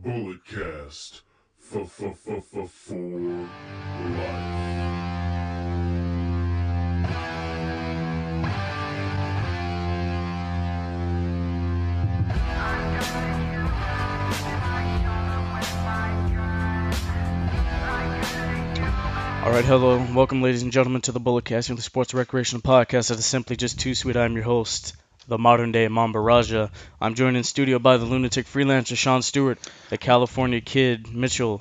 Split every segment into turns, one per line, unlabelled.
Bulletcast for life.
Alright, hello, welcome ladies and gentlemen to the Bulletcast, the sports recreational podcast that is simply just too sweet. I'm your host, the modern day Mamba Raja. I'm joined in studio by the lunatic freelancer Shawn Stewart, the California kid Mitchell,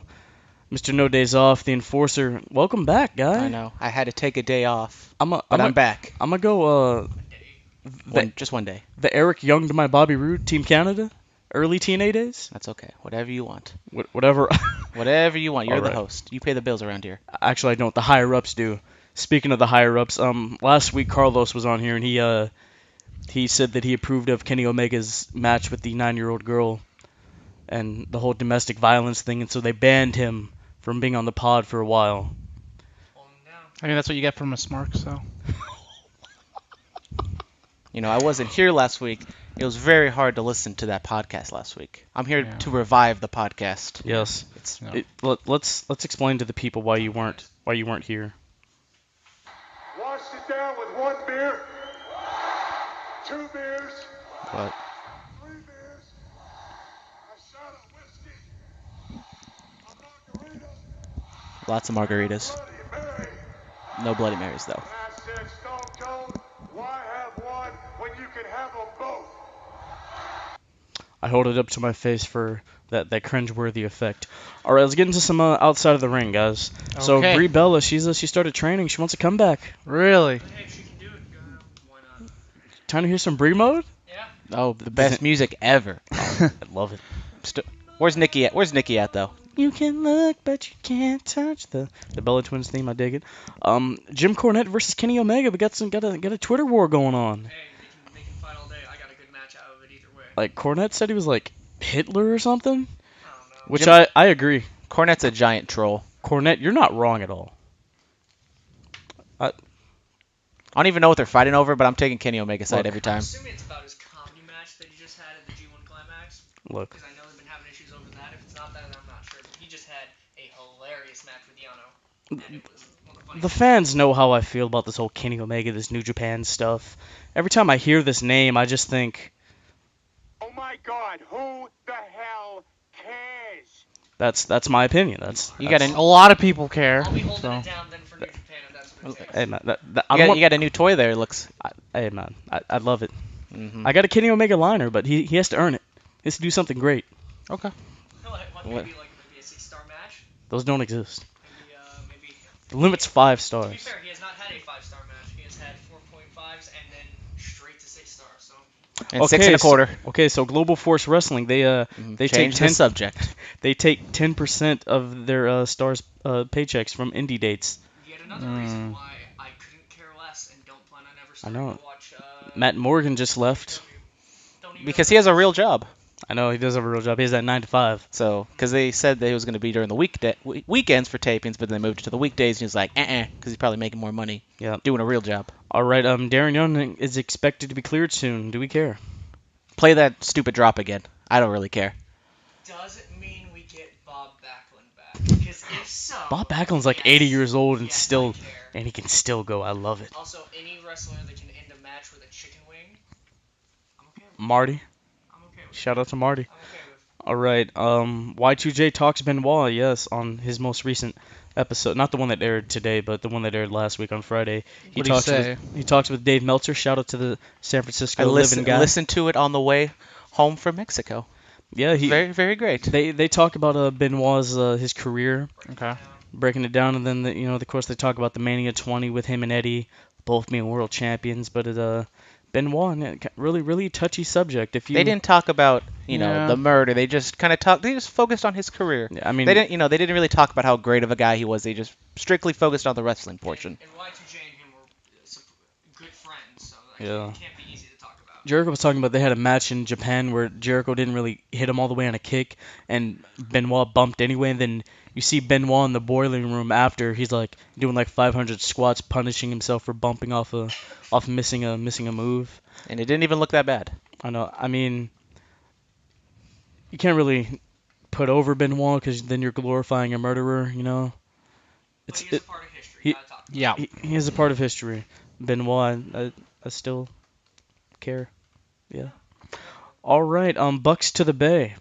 Mr. No Days Off, the enforcer. Welcome back, guy.
I know. I had to take a day off,
I'm
I'm back.
gonna go
Just one day.
the Eric Young to my Bobby Roode, Team Canada, early TNA days.
That's okay. Whatever you want.
Whatever.
Whatever you want. You're
All
the
right.
host. You pay the bills around here.
Actually, I don't. The higher ups do. Speaking of the higher ups, last week Carlos was on here and he said that he approved of Kenny Omega's match with the 9-year-old girl and the whole domestic violence thing, and so they banned him from being on the pod for a while.
I mean, that's what you get from a Smark, so.
You know, I wasn't here last week. It was very hard to listen to that podcast last week. I'm here
Yeah.
to revive the podcast.
Yes.
No.
Let's explain to the people why you weren't here.
Wash it down with 1 beer, 2 beers,
But
3 beers, a shot of whiskey, a margarita,
lots of margaritas.
Bloody Mary.
No Bloody Marys, though.
I said, Stone Cold, why have one when you can have them both?
I hold it up to my face for that cringeworthy effect. All right, let's get into some outside of the ring, guys. So
Okay.
Brie Bella, she started training. She wants to come back.
Really?
Hey, if she can do it, why not?
Time to hear some Brie mode?
Yeah.
Oh, the best music ever.
I love it.
Where's Nikki at? Where's Nikki at, though?
You can look, but you can't touch the Bella Twins theme. I dig it. Jim Cornette versus Kenny Omega. We got a Twitter war going on.
Hey, they can fight all day. I got a good match out of it either way.
Like Cornette said he was like Hitler or something,
I don't know.
which
Jim-
I agree.
Cornette's a giant troll.
Cornette, you're not wrong at all.
I don't even know what they're fighting over, but I'm taking Kenny Omega's side
Look.
every
I'm
time.
assuming it's about his comedy match that he just had at the G1 Climax.
Look,
Because I know they've been having issues over that. If it's not that, I'm not sure. But he just had a hilarious match with Yano. And it was one of the funniest.
the fans know how I feel about this whole Kenny Omega, this New Japan stuff. Every time I hear this name, I just think
Oh my God, who the hell cares?
that's my opinion. That's
You got
that's-
A lot of people care.
I'll be holding
So.
it down then for New Japan if that's what it takes.
Hey man,
You got a new toy there, it looks.
hey man, I love it.
Mhm.
I got a Kenny Omega liner, but he has to earn it. He has to do something great.
Okay.
Maybe maybe a 6-star match.
Those don't exist.
Maybe.
The limit's 5
To be
stars.
fair, he has not had a 5-star match. He has had 4.5s and then straight to 6 stars. So
And 6.25.
Okay, so Global Force Wrestling, they take
Change the
10
subject.
they take 10% of their stars paychecks from indie dates.
yet another reason why I couldn't care less and don't plan on ever starting
know.
to watch.
Matt Morgan just left.
Don't even
Because he has a real job.
I know he does have a real job. He has that 9 to 5.
So, because they said that he was going to be during the weekends for tapings, but then they moved it to the weekdays, and he was like, because he's probably making more money
Yeah.
doing a real job.
All right, Darren Young is expected to be cleared soon. Do we care?
Play that stupid drop again. I don't really care.
Does it mean we get Bob Backlund back? Because if so,
Bob Backlund's like
yes,
80 years old and
yes,
still,
I care.
and he can still go. I love it.
Also, any wrestler that can end a match with a chicken wing, I'm okay with.
Marty,
I'm okay with.
shout out to Marty.
I'm okay with.
All right, Y2J talks Benoit, yes, on his most recent episode, not the one that aired today, but the one that aired last week on Friday.
What'd he say?
He talks with Dave Meltzer. Shout out to the San Francisco
I
living guy.
listened to it on the way home from Mexico.
Yeah,
Very, very great.
they talk about Benoit's his career,
Okay.
breaking it down, and then of course they talk about the Mania 20 with him and Eddie both being world champions, but Benoit, really touchy subject. If you
They didn't talk about,
Yeah.
the murder. They just kind of talked. They just focused on his career.
Yeah, I mean,
They didn't really talk about how great of a guy he was. They just strictly focused on the wrestling portion.
And Y2J and him were good friends, so
Yeah.
it can't be easy to talk about.
Jericho was talking about they had a match in Japan where Jericho didn't really hit him all the way on a kick, and Benoit bumped anyway. And then you see Benoit in the boiling room after he's like doing like 500 squats, punishing himself for bumping off missing a move.
And it didn't even look that bad.
I know. I mean, you can't really put over Benoit because then you're glorifying a murderer. You know.
But
It's
he is
it.
a part of history.
He-
Gotta talk about
Yeah.
He is a part of history. Benoit, I still care. Yeah. All right. Bucks to the Bay.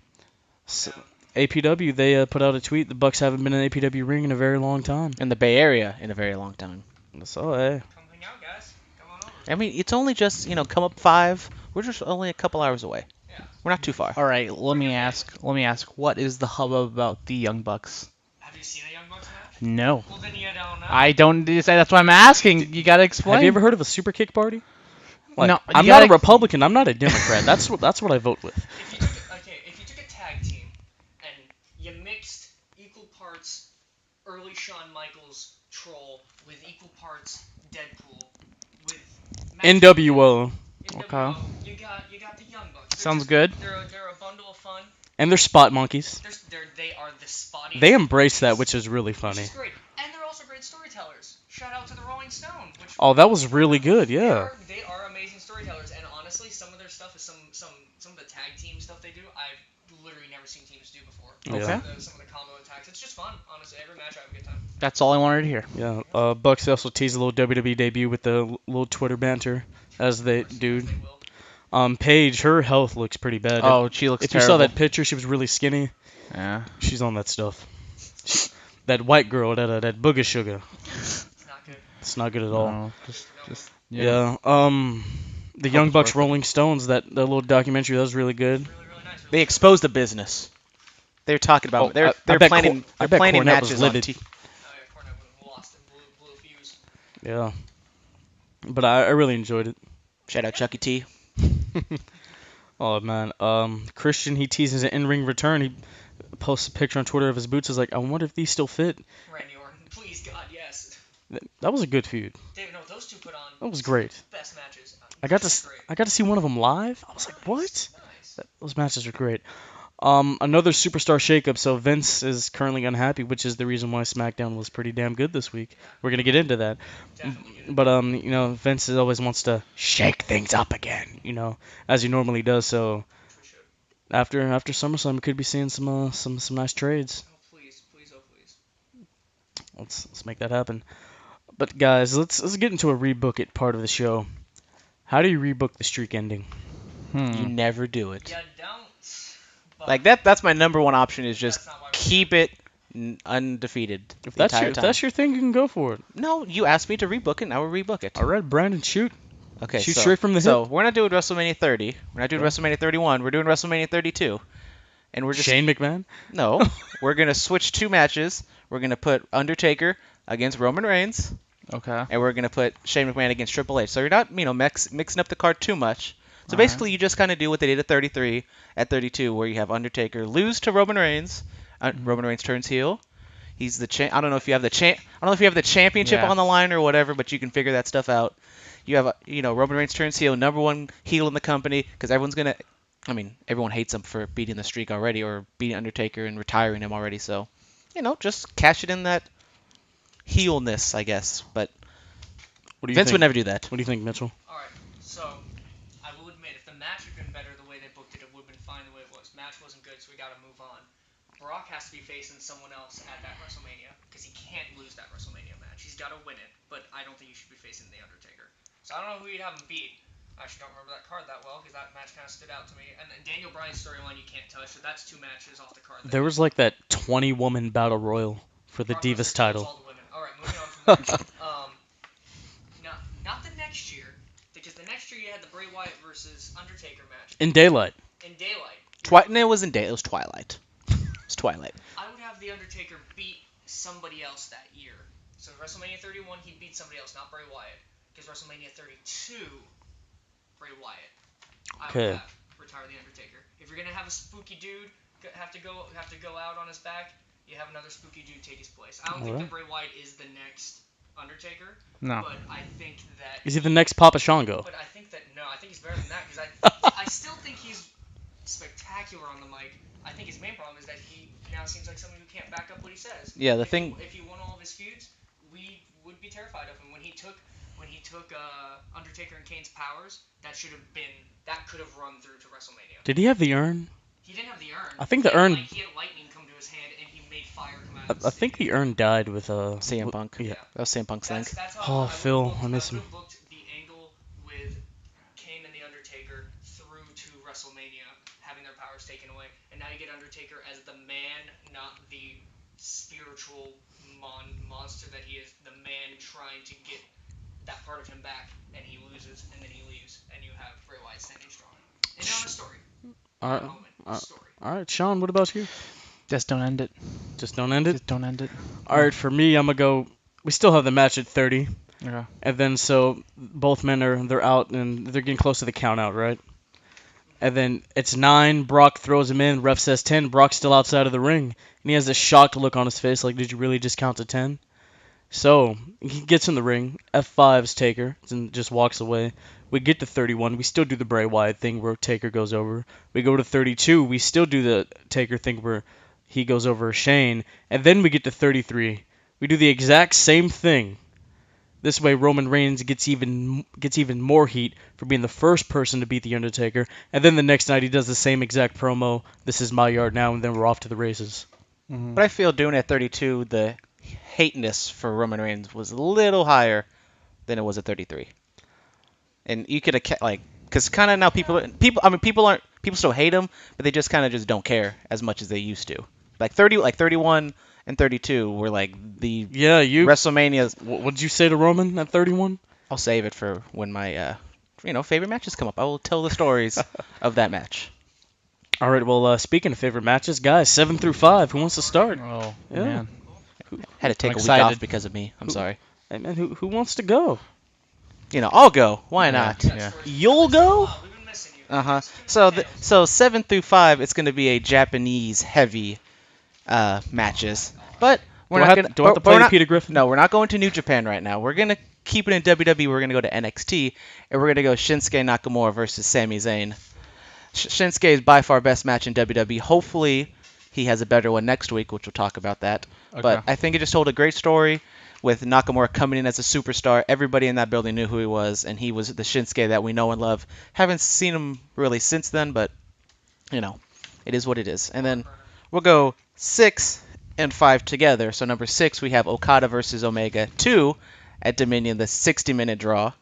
it.
APW, they put out a tweet. The Bucks haven't been in an APW ring in a very long time.
In the Bay Area in a very long time.
So, hey.
Come hang out, guys. Come on over.
I mean, it's only just, come up 5. We're just only a couple hours away.
Yeah.
We're not too far.
All right, let me ask, what is the hubbub about the Young Bucks?
Have you seen a Young Bucks match?
No.
Well, then you don't know.
I don't say that's why I'm asking. You gotta explain.
Have you ever heard of a super kick party? Like,
No,
I'm
you
not a
gotta-
Republican. I'm not a Democrat. That's what I vote with.
If you took a tag team and you mixed equal parts early Shawn Michaels troll with equal parts Deadpool with
NWO.
NWO, you got the Young Bucks.
Sounds good.
They're a bundle of fun.
And they're spot monkeys.
They are the spottiest.
They embrace that, which is really funny.
Which is great. And they're also great storytellers. Shout out to the Rolling Stone. Which
Oh, that was really good, yeah.
They are amazing storytellers, and honestly, some of their stuff is some of the tag team stuff they do. I've literally never seen teams do before.
Okay.
Some of the combo attacks. It's just fun. Honestly, every match I have a good time.
That's all I wanted to hear.
Yeah. Bucks also teased a little WWE debut with the little Twitter banter, as they do.
They will.
Paige, her health looks pretty bad.
Oh, she looks
If
terrible.
you saw that picture, she was really skinny.
Yeah.
She's on that stuff. That white girl, that booger sugar.
It's not good.
It's not good at all.
No, just
Yeah. The Young Bucks Rolling Stones, that little documentary, that was really good.
Really, really nice.
They exposed the business. They're talking about.
Oh, I
They're
bet
planning.
I
They're
bet
planning
Cornette was
matches on
livid.
T.
Oh yeah, Cornette would have lost and blew a fuse.
Yeah. But I really enjoyed it.
Shout out Chucky T.
Oh man. Christian, he teases an in-ring return. He posts a picture on Twitter of his boots. He's like, I wonder if these still fit.
Randy Orton, please God, yes.
That was a good feud.
David, no, those two put on
That was great.
best matches.
I got
Just
to
great.
I got to see one of them live. I was like, what?
Nice.
Those matches are great. Another superstar shakeup. So Vince is currently unhappy, which is the reason why SmackDown was pretty damn good this week. We're gonna get into that.
Definitely.
But Vince always wants to shake things up again, as he normally does. So
We should.
after SummerSlam, we could be seeing some nice trades.
Oh please, please, oh please.
Let's make that happen. But guys, let's get into a rebook it part of the show. How do you rebook the streak ending?
You never do it.
You don't. But
Like that's my number one option is just
that's not why we
keep it undefeated
If
the
that's
entire
your if
time.
that's your thing, you can go for it.
No, you asked me to rebook it. Now we'll rebook it.
All right, Brandon, shoot.
Okay,
Shoot
so,
straight from the
so
hip.
we're not doing WrestleMania 30. We're not doing
Okay.
WrestleMania 31. We're doing WrestleMania 32. And we're just
Shane McMahon.
no. We're gonna switch 2 matches. We're gonna put Undertaker against Roman Reigns,
Okay.
and we're gonna put Shane McMahon against Triple H. So you're not mixing up the card too much. So
Alright.
basically, you just kind of do what they did at 33, at 32, where you have Undertaker lose to Roman Reigns. Roman Reigns turns heel. He's the I don't know if you have the I don't know if you have the championship
Yeah.
on the line or whatever, but you can figure that stuff out. You have Roman Reigns turns heel, number 1 heel in the company, because everyone's gonna. I mean, everyone hates him for beating the streak already or beating Undertaker and retiring him already. So, just cash it in that heelness, I guess. But
What do you
Vince
think?
would never do that.
What do you think, Mitchell?
Alright, so I will admit, if the match had been better the way they booked it, it would have been fine the way it was. Match wasn't good, so we gotta move on. Brock has to be facing someone else at that WrestleMania, because he can't lose that WrestleMania match. He's gotta win it, but I don't think he should be facing The Undertaker. So I don't know who you'd have him beat. I actually don't remember that card that well, because that match kind of stood out to me. And then Daniel Bryan's storyline you can't touch, so that's 2 matches off the card.
There was like that 20-woman battle royal for the
Brock
Divas
Lesnar
title.
kills all the women. Alright, moving on from there. Not the next year, because the next year you had the Bray Wyatt versus Undertaker match
In daylight.
in daylight.
No, it wasn't day. It was Twilight. It's Twilight.
I would have the Undertaker beat somebody else that year. So WrestleMania 31, he beat somebody else, not Bray Wyatt. Because WrestleMania 32, Bray Wyatt. I
Okay.
would have retire the Undertaker. If you're gonna have a spooky dude have to go out on his back, you have another spooky dude take his place. I don't think
Alright.
that Bray Wyatt is the next Undertaker,
No.
but I think that.
Is he the next Papa Shango?
But I think that no, I think he's better than that because I still think he's spectacular on the mic. I think his main problem is that he now seems like someone who can't back up what he says.
Yeah, the
If
thing.
if he won all of his feuds, we would be terrified of him. When he took Undertaker and Kane's powers, that could have run through to WrestleMania.
Did he have the urn?
He didn't have the urn.
I think the
He had
urn-
he had lightning come
I think the urn died with
CM Punk.
Yeah.
That was CM Punk's thing.
That's
Oh, Phil, I miss
I
him.
would've booked the angle with Kane and the Undertaker through to WrestleMania, having their powers taken away, and now you get Undertaker as the man, not the spiritual monster that he is. The man trying to get that part of him back, and he loses, and then he leaves, and you have Bray Wyatt standing strong. And now a story.
All right.
A moment. A story.
All right, Sean, what about you?
Just don't end it.
Just don't end it?
Just don't end it.
All right, for me, I'm going to go. We still have the match at 30.
Okay.
And then so both men they're out and they're getting close to the count out, right? And then it's 9. Brock throws him in. Ref says 10. Brock's still outside of the ring, and he has this shocked look on his face, like, did you really just count to 10? So he gets in the ring. F5's Taker and just walks away. We get to 31. We still do the Bray Wyatt thing where Taker goes over. We go to 32. We still do the Taker thing where he goes over Shane, and then we get to 33. We do the exact same thing. This way, Roman Reigns gets even more heat for being the first person to beat The Undertaker. And then the next night, he does the same exact promo, this is my yard now, and then we're off to the races.
Mm-hmm.
But I feel doing it at 32, the hateness for Roman Reigns was a little higher than it was at 33. And you could have like, because kind of now people still hate him, but they just kind of just don't care as much as they used to. Like 31 and 32 were like the WrestleManias.
What did you say to Roman at 31?
I'll save it for when my favorite matches come up. I will tell the stories of that match.
All right. Well, speaking of favorite matches, guys, 7 through 5. Who wants to start?
Oh,
Yeah.
man.
Had to take
I'm
a week
excited.
off because of me. I'm sorry.
Hey, man, who wants to go?
I'll go. Why not?
Yeah.
You'll go?
We've been missing you.
Uh-huh. So 7 through 5, it's going to be a Japanese heavy matches. But
Do I have to play Peter Griffin?
No, we're not going to New Japan right now. We're going to keep it in WWE. We're going to go to NXT, and we're going to go Shinsuke Nakamura versus Sami Zayn. Shinsuke is by far best match in WWE. Hopefully, he has a better one next week, which we'll talk about that.
Okay.
But I think it just told a great story with Nakamura coming in as a superstar. Everybody in that building knew who he was, and he was the Shinsuke that we know and love. Haven't seen him really since then, but, it is what it is. And then we'll go 6 and 5 together. So number 6, we have Okada versus Omega 2 at Dominion, the 60-minute draw.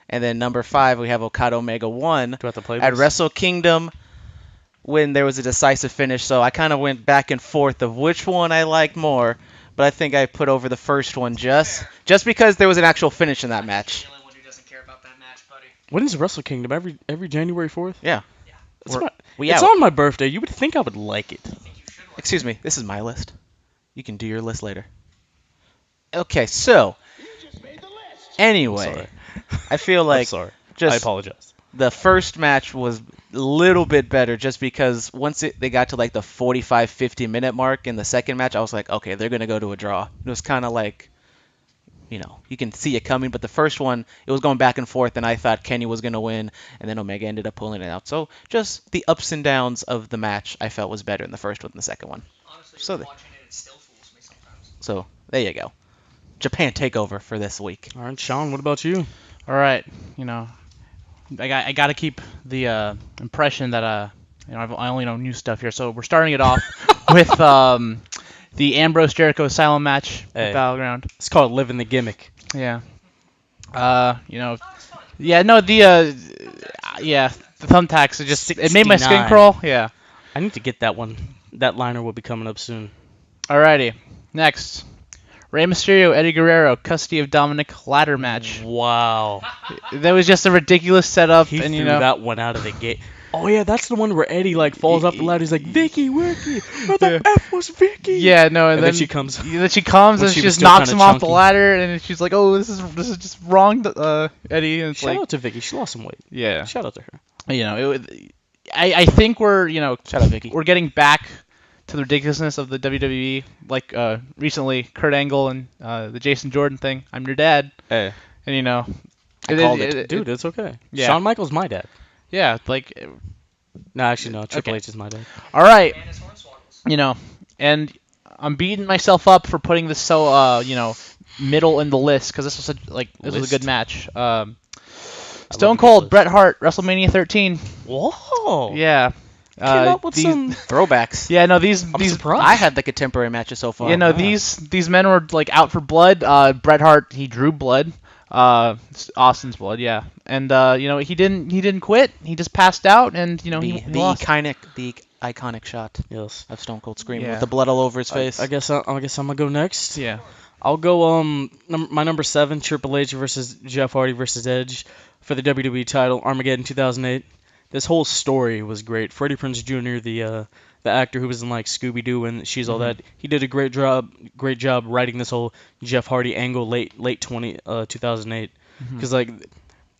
And then number 5, we have Okada Omega 1
Do I have to play
at
this?
Wrestle Kingdom when there was a decisive finish. So I kind of went back and forth of which one I liked more. But I think I put over the first one just because there was an actual finish in that match.
I'm the only one who doesn't care about that match, buddy.
When is Wrestle Kingdom? Every January 4th?
Yeah.
It's on my birthday. You would think I would like it.
I think you should like
Excuse me. This is my list. You can do your list later. Okay, so anyway,
Sorry.
I feel
I'm
like
sorry. I
just
apologize.
the first match was a little bit better just because once they got to like the 45-50 minute mark in the second match, I was like, okay, they're going to go to a draw. It was kind of like, you can see it coming, but the first one, it was going back and forth, and I thought Kenny was going to win, and then Omega ended up pulling it out. So just the ups and downs of the match I felt was better in the first one than the second one.
Honestly,
So
watching it still fools me sometimes.
So there you go. Japan takeover for this week.
All right, Sean, what about you?
All right. I got to keep the impression that I only know new stuff here. So we're starting it off with the Ambrose Jericho Asylum match
Hey.
at Battleground.
It's called Living the Gimmick.
Yeah.
That was fun.
Yeah. No. The thumbtacks. It made my skin
69.
crawl. Yeah.
I need to get that one. That liner will be coming up soon.
Alrighty. Next. Rey Mysterio, Eddie Guerrero, custody of Dominic ladder match.
Wow.
That was just a ridiculous setup,
He
and
threw that one out of the gate. Oh yeah, that's the one where Eddie falls off the ladder. He's like, Vicky, Vicky, where the F was Vicky?
Yeah, no,
And then she comes.
Then she comes
When
and
she
she
was
just
still
knocks
kinda
him off the
chunky.
ladder, and she's like, "Oh, this is just wrong, Eddie." And it's
Shout
like,
out to Vicky. She lost some weight.
yeah,
Shout out to her.
I think we're
Shout out Vicky.
we're getting back to the ridiculousness of the WWE. Like recently, Kurt Angle and the Jason Jordan thing. I'm your dad,
Hey,
and
I called it.
dude, it's okay.
Yeah.
Shawn Michaels my dad.
yeah, like
No, actually no. Triple
Okay.
H is my dad.
all right.
Man, his hornswoggles.
And I'm beating myself up for putting this so middle in the list because this was a
List?
good match.
love
Stone
a good
Cold,
list.
Bret Hart, WrestleMania 13.
Whoa.
Yeah.
Came up with
these
some.
Throwbacks.
yeah, no, these
I'm
these
surprised.
I had the contemporary matches so far.
you know
Yeah.
these men were like out for blood. Bret Hart, he drew blood. Austin's blood, yeah. And you know, he didn't quit. He just passed out, and you know he
The
lost.
iconic shot
Yes.
of Stone Cold screaming
Yeah.
with the blood all over his face.
I guess I'm gonna go next.
Yeah.
I'll go my number 7, Triple H versus Jeff Hardy versus Edge for the WWE title, Armageddon 2008. This whole story was great. Freddie Prinze Jr., the actor who was in like Scooby Doo and She's All That, he did a great job writing this whole Jeff Hardy angle late 2008. Because like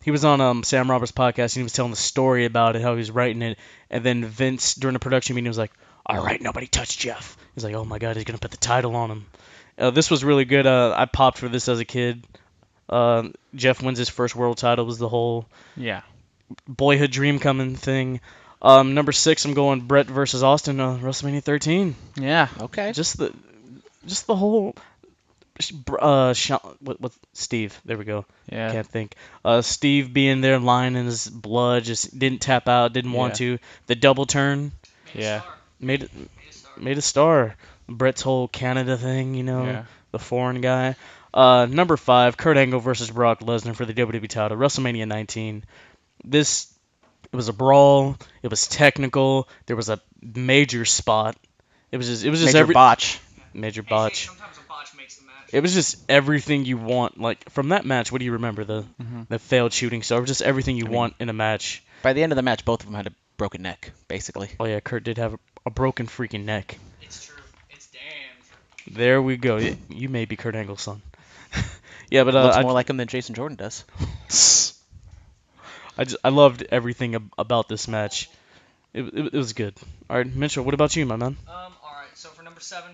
he was on Sam Roberts' podcast and he was telling the story about it, how he was writing it, and then Vince during the production meeting was like, "All right, nobody touch Jeff." He's like, "Oh my God, he's gonna put the title on him." This was really good. I popped for this as a kid. Jeff wins his first world title. Was the whole
Yeah.
boyhood dream coming thing. Number 6, I'm going Brett versus Austin, WrestleMania 13.
Yeah.
Okay.
Just the whole. Shawn, what Steve? There we go.
Yeah.
Can't think. Steve being there, lying in his blood, just didn't tap out, didn't want to. The double turn
Yeah.
made a star. Brett's whole Canada thing,
Yeah.
the foreign guy. Number 5, Kurt Angle versus Brock Lesnar for the WWE title, WrestleMania 19. It was a brawl. It was technical. There was a major spot. It was just
Major botch.
major
Hey,
botch.
sometimes a botch makes the match.
It was just everything you want. Like from that match, what do you remember? The failed shooting star. Just everything you want in a match.
By the end of the match, both of them had a broken neck, basically.
Oh yeah, Kurt did have a broken freaking neck.
It's true. It's damn true.
There we go. You may be Kurt Angle's son. Yeah, but
Looks more like him than Jason Jordan does.
I loved everything about this match. It was good. All right, Mitchell, what about you, my man?
All right. So for number 7,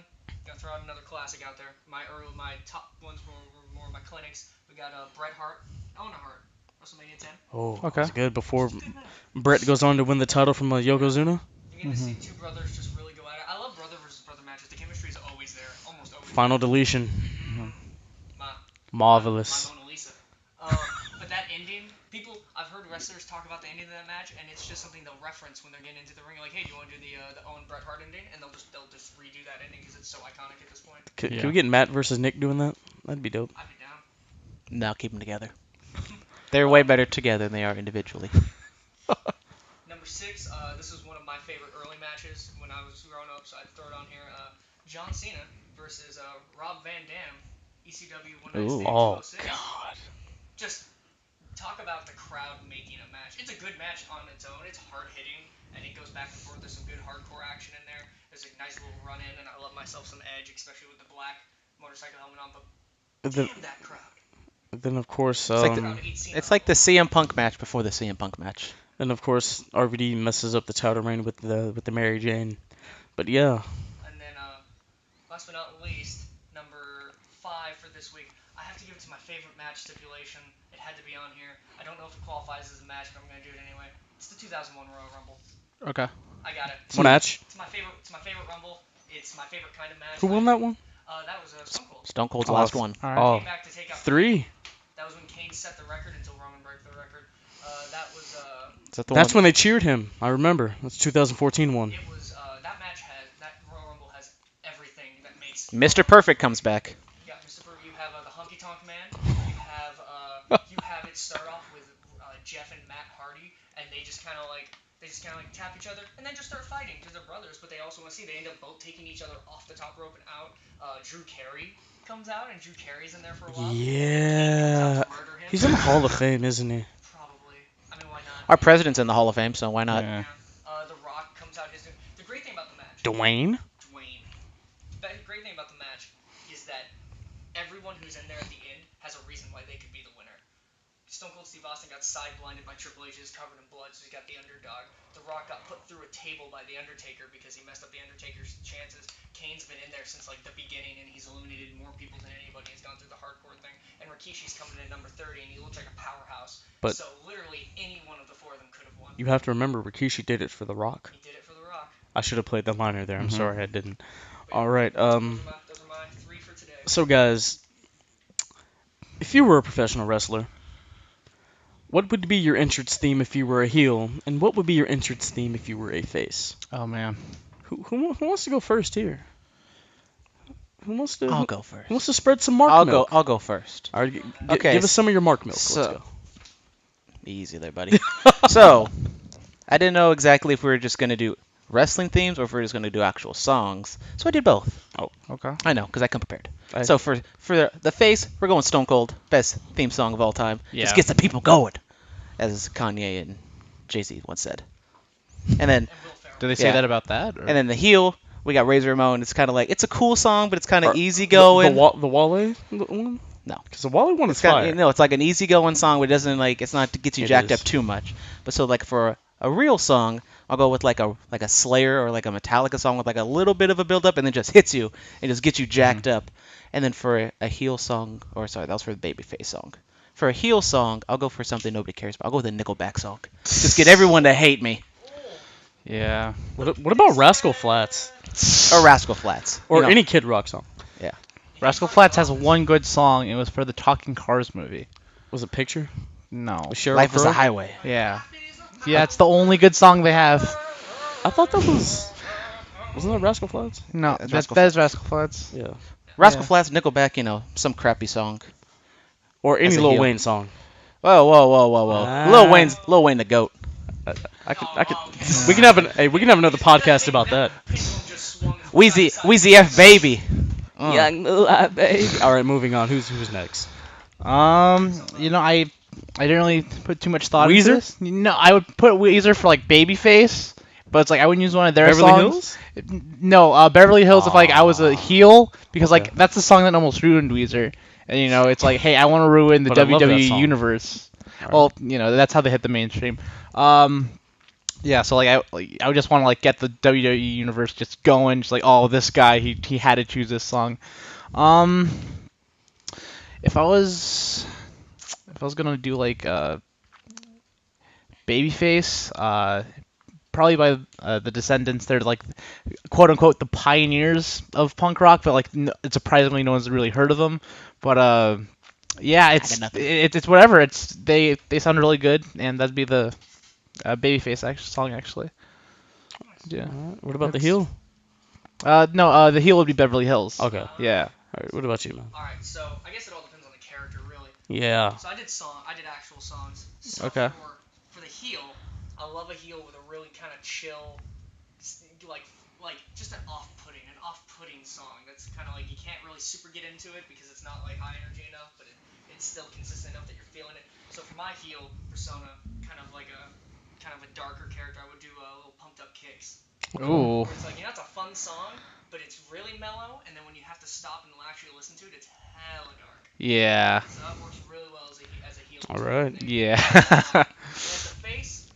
gonna throw out another classic out there. My top ones were more my clinics. We got Bret Hart, Owen Hart, WrestleMania 10.
Oh,
Okay.
that was good. Before
It's a good match.
Brett goes on to win the title from Yokozuna.
You're gonna see two brothers just really go at it. I love brother versus brother matches. The chemistry is always there, almost always.
Final deletion.
My
Marvelous.
Mona Lisa. But that ending, I've heard wrestlers talk about the ending of that match, and it's just something they'll reference when they're getting into the ring. Like, hey, do you want to do the Owen Bret Hart ending? And they'll just redo that ending because it's so iconic at this point.
Can we get Matt versus Nick doing that? That'd be dope.
I'd be down.
Now keep them together. They're way better together than they are individually.
Number 6, this was one of my favorite early matches when I was growing up, so I'd throw it on here. John Cena versus Rob Van Dam, ECW One Night Stand
Oh
206.
God.
Just talk about the crowd making a match. It's a good match on its own. It's hard hitting, and it goes back and forth. There's some good hardcore action in there. There's a nice little run in, and I love myself some Edge, especially with the black motorcycle helmet on. But
Then,
damn that crowd!
then of course,
like the-
Crowd ate Cena
It's like the CM Punk match before the CM Punk match.
then of course RVD messes up the title reign with the Mary Jane. But yeah,
And then, last but not least, number 5 for this week. I have to give it to my favorite match stipulation. It had to be on here. I don't know if it qualifies as a match, but I'm gonna do it anyway. It's the 2001 Royal Rumble.
Okay.
I got it.
it's a match.
It's my favorite Rumble. It's my favorite kind of match.
Who won that one?
That was Stone Cold.
Stone Cold's
Oh,
last one.
All right.
Oh,
Came back to take out
3.
That was when Kane set the record until Roman broke the record. That was
Is that the
That's
one?
when they cheered him. I remember. That's 2014 one.
it was that Royal Rumble has everything that makes
Mr. Perfect comes back.
You got Mr. You have the Honky Tonk Man. You have it start off with Jeff and Matt Hardy, and they just kind of like tap each other, and then just start fighting because they're brothers. But they also want to see they end up both taking each other off the top rope and out. Drew Carey comes out, and Drew Carey's in there for a while.
Yeah.
Kane comes out to murder him.
He's in the Hall of Fame, isn't he?
Probably. I mean, why not?
Our president's in the Hall of Fame, so why not?
Yeah.
The Rock comes out. The great thing about the match.
Dwayne?
Dwayne. The great thing about the match is that everyone who's in there at the end has a reason why they could be the winner. Stone Cold Steve Austin got side blinded by Triple H, who's covered in blood, so he's got the underdog. The Rock got put through a table by the Undertaker because he messed up the Undertaker's chances. Kane's been in there since like the beginning, and he's eliminated more people than anybody. He's gone through the hardcore thing. And Rikishi's coming in at number 30, and he looks like a powerhouse.
But-
so literally any one of the 4 of them could have won.
You have to remember, Rikishi did it for The Rock.
He did it for The Rock.
I should have played the liner there. I'm sorry I didn't.
But
All right.
those are my 3 for today.
So guys, if you were a professional wrestler, What would be your entrance theme if you were a heel, and what would be your entrance theme if you were a face?
Oh man.
Who wants to go first here?
I'll
Who
go first.
wants to spread some Mark milk?
I'll go first.
All right,
Okay,
give us some of your Mark milk.
so-
Let's go.
Easy there, buddy. So, I didn't know exactly if we were just going to do wrestling themes or if we were just going to do actual songs. So I did both.
Okay.
I know, because I come prepared.
I-
So for the face, we're going Stone Cold, best theme song of all time.
Yeah.
Just gets the people going, as Kanye and Jay-Z once said. And then
And Will Ferrell.
Do they say
Yeah.
that about that? Or?
and then the heel, we got Razor Ramon. It's kind of like, it's a cool song, but it's kind
Or-
of easygoing.
The Wale one?
No.
Because the Wale one is
It's got,
fire.
no, it's like an easygoing song, but it doesn't like, it's not to get you
It
jacked
is.
up too much. But so like for a real song, I'll go with like a Slayer or like a Metallica song with like a little bit of a build up and then just hits you and just gets you jacked up. And then for a heel song, or sorry, that was for the Babyface song. For a heel song, I'll go for something nobody cares about. I'll go with a Nickelback song. Just get everyone to hate me.
Yeah.
What about Rascal Flats?
Or Rascal Flats.
Or
You know,
any Kid Rock song?
Rascal Flatts has one good song. It was for the Talking Cars movie.
Was it Picture?
No.
With Sheryl
Life is a
Crow?
Highway.
Yeah. Yeah, it's the only good song they have.
I thought that was... Wasn't that Rascal Flats?
No,
That's
that
Rascal
is Rascal Flatts.
Yeah.
Rascal
Yeah.
Flats, Nickelback, you know, some crappy song.
Or any
As a
Lil
heel.
Wayne song.
Whoa.
Ah.
Lil Wayne the GOAT.
I could. We can have another podcast about that.
Pendulum just swung from
Wheezy
side to side.
F baby.
Young Moolah, baby. All right, moving on. Who's next?
I didn't really put too much thought
Weezer?
into this. No, I would put Weezer for like Babyface, but it's like I wouldn't use one of their
Beverly
songs.
Hills?
No, Beverly Hills if like I was a heel because
Okay.
like that's the song that almost ruined Weezer. And it's like, hey, I want to ruin the
But I love that
WWE
song.
universe.
All
Well, that's how they hit the mainstream. Yeah, so like I would just want to like get the WWE universe just going, just like, oh, this guy he had to choose this song. If I was gonna do like Babyface, probably by the Descendants. They're like quote unquote the pioneers of punk rock, but like it's surprisingly no one's really heard of them. But yeah, it's
nothing.
it's whatever. They sound really good, and that'd be the Babyface song actually. Yeah.
right. What about the heel?
No, the heel would be Beverly Hills.
Okay. All
Yeah.
right. What about you, man?
All right, so I guess it all depends on the character, really.
Yeah.
So I did actual songs. So
Okay.
For the heel, I love a heel with a really kind of chill, like just an off-putting song. That's kind of like you can't really super get into it because it's not like high energy enough, but it's still consistent enough that you're feeling it. So for my heel persona, kind of a darker character, I would do little pumped up kicks.
Ooh.
Where it's like, it's a fun song, but it's really mellow, and then when you have to stop and actually listen to it, it's hella dark.
Yeah.
So that works really well as a heel.
All right.
Yeah.
And as a face,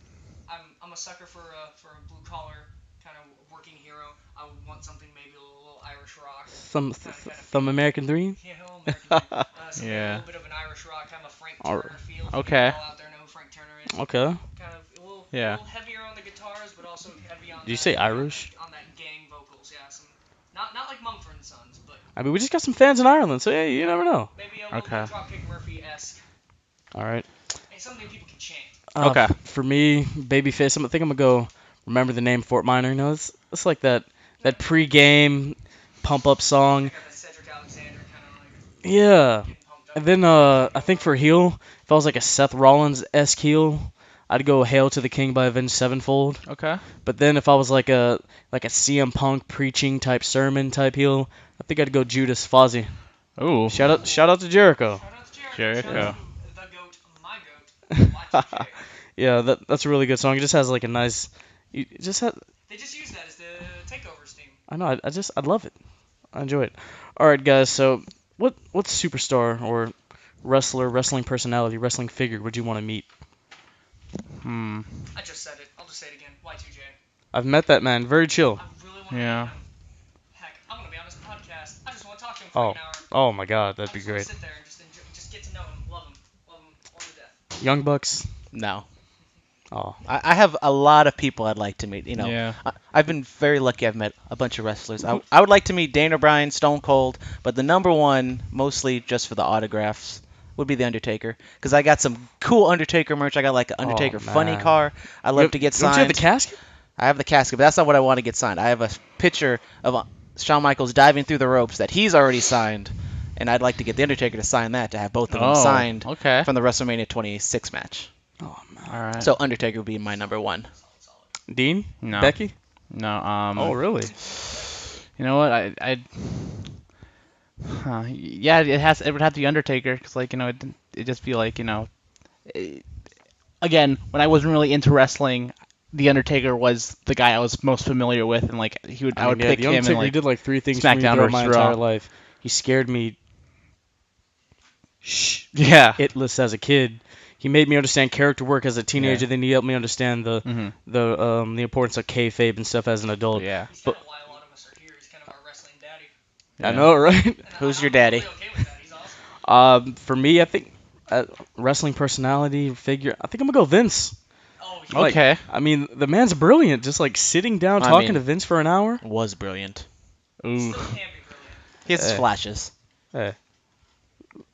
I'm a sucker for a blue collar kind of working hero. I would want something maybe a little Irish rock.
Some American Dream.
Yeah, a little American. Something
Yeah.
a little bit of an Irish rock, kind of a Frank
All
Turner feel. If
Okay.
you all out there know who Frank Turner is.
Okay.
Kind of a little heavier on the guitars, but also heavy on.
Did you say Irish?
On that gang vocals, yeah. Not like Mumford and Sons, but
I mean, we just got some fans in Ireland, so yeah, you never know.
maybe a little
Okay.
bit Dropkick Murphy-esque.
All right.
Hey, something people can chant.
Okay.
For me, Babyface, I think I'm gonna go. Remember the name Fort Minor? It's like that pre-game pump-up song.
Got that Cedric Alexander kind of like
Yeah.
getting pumped up.
And then I think for heel, if I was like a Seth Rollins-esque heel, I'd go Hail to the King by Avenged Sevenfold.
Okay.
But then if I was like a CM Punk preaching type sermon type heel, I think I'd go Judas Fozzy.
Ooh.
Shout out to Jericho.
Shout out to
Jericho.
Shout out to the goat, my goat, Y2J.
Yeah, that's a really good song. It just has like a nice. It just has.
They just use that as the takeovers theme.
I know. I love it. I enjoy it. All right, guys. So what superstar or wrestling personality, wrestling figure would you want to meet?
I just said it. I'll just say it again. Y2J.
I've met that man. Very chill.
I really want to
Yeah.
meet him. Heck, I'm going to be on his podcast. I just want to talk to him for
Oh.
an hour.
Oh my God, that'd
I
be
just wanna
great.
sit there and just get to know him, love him to death.
Young Bucks.
No.
Oh.
I have a lot of people I'd like to meet.
Yeah.
I've been very lucky. I've met a bunch of wrestlers. I would like to meet Dana Bryan, Stone Cold, but the number one, mostly just for the autographs, would be the Undertaker, because I got some cool Undertaker merch. I got like an Undertaker funny
man.
car. I love to get
Don't you have the
signed.
casket?
I have the casket, but that's not what I want to get signed. I have a picture of Shawn Michaels diving through the ropes that he's already signed, and I'd like to get the Undertaker to sign that to have both of them signed
Okay.
from the WrestleMania 26 match.
Oh man.
All right.
So Undertaker would be my number one.
Dean?
No.
Becky?
No.
Oh really?
You know what? Yeah, it would have to be Undertaker, because like, it'd just be like, again, when I wasn't really into wrestling, the Undertaker was the guy I was most familiar with, and like I would pick
the
him
Undertaker,
and
he
like
did like 3 things for me
SmackDown
throughout my
versus Raw.
entire life. He scared me
yeah.
itless as a kid. He made me understand character work as a teenager.
Yeah.
Then he helped me understand the importance of kayfabe and stuff as an adult.
Yeah.
He's kind of why a lot of us are here. He's kind of our wrestling daddy.
I know, right?
And
Who's
I'm
your daddy?
totally okay with that. He's awesome.
For me, I think wrestling personality figure. I think I'm gonna go Vince.
Oh,
Like,
Okay.
I mean, the man's brilliant. Just like sitting down
I
talking
mean-
to Vince for an hour.
Was brilliant.
Ooh.
still can be brilliant.
He has his
Hey.
flashes.
Hey.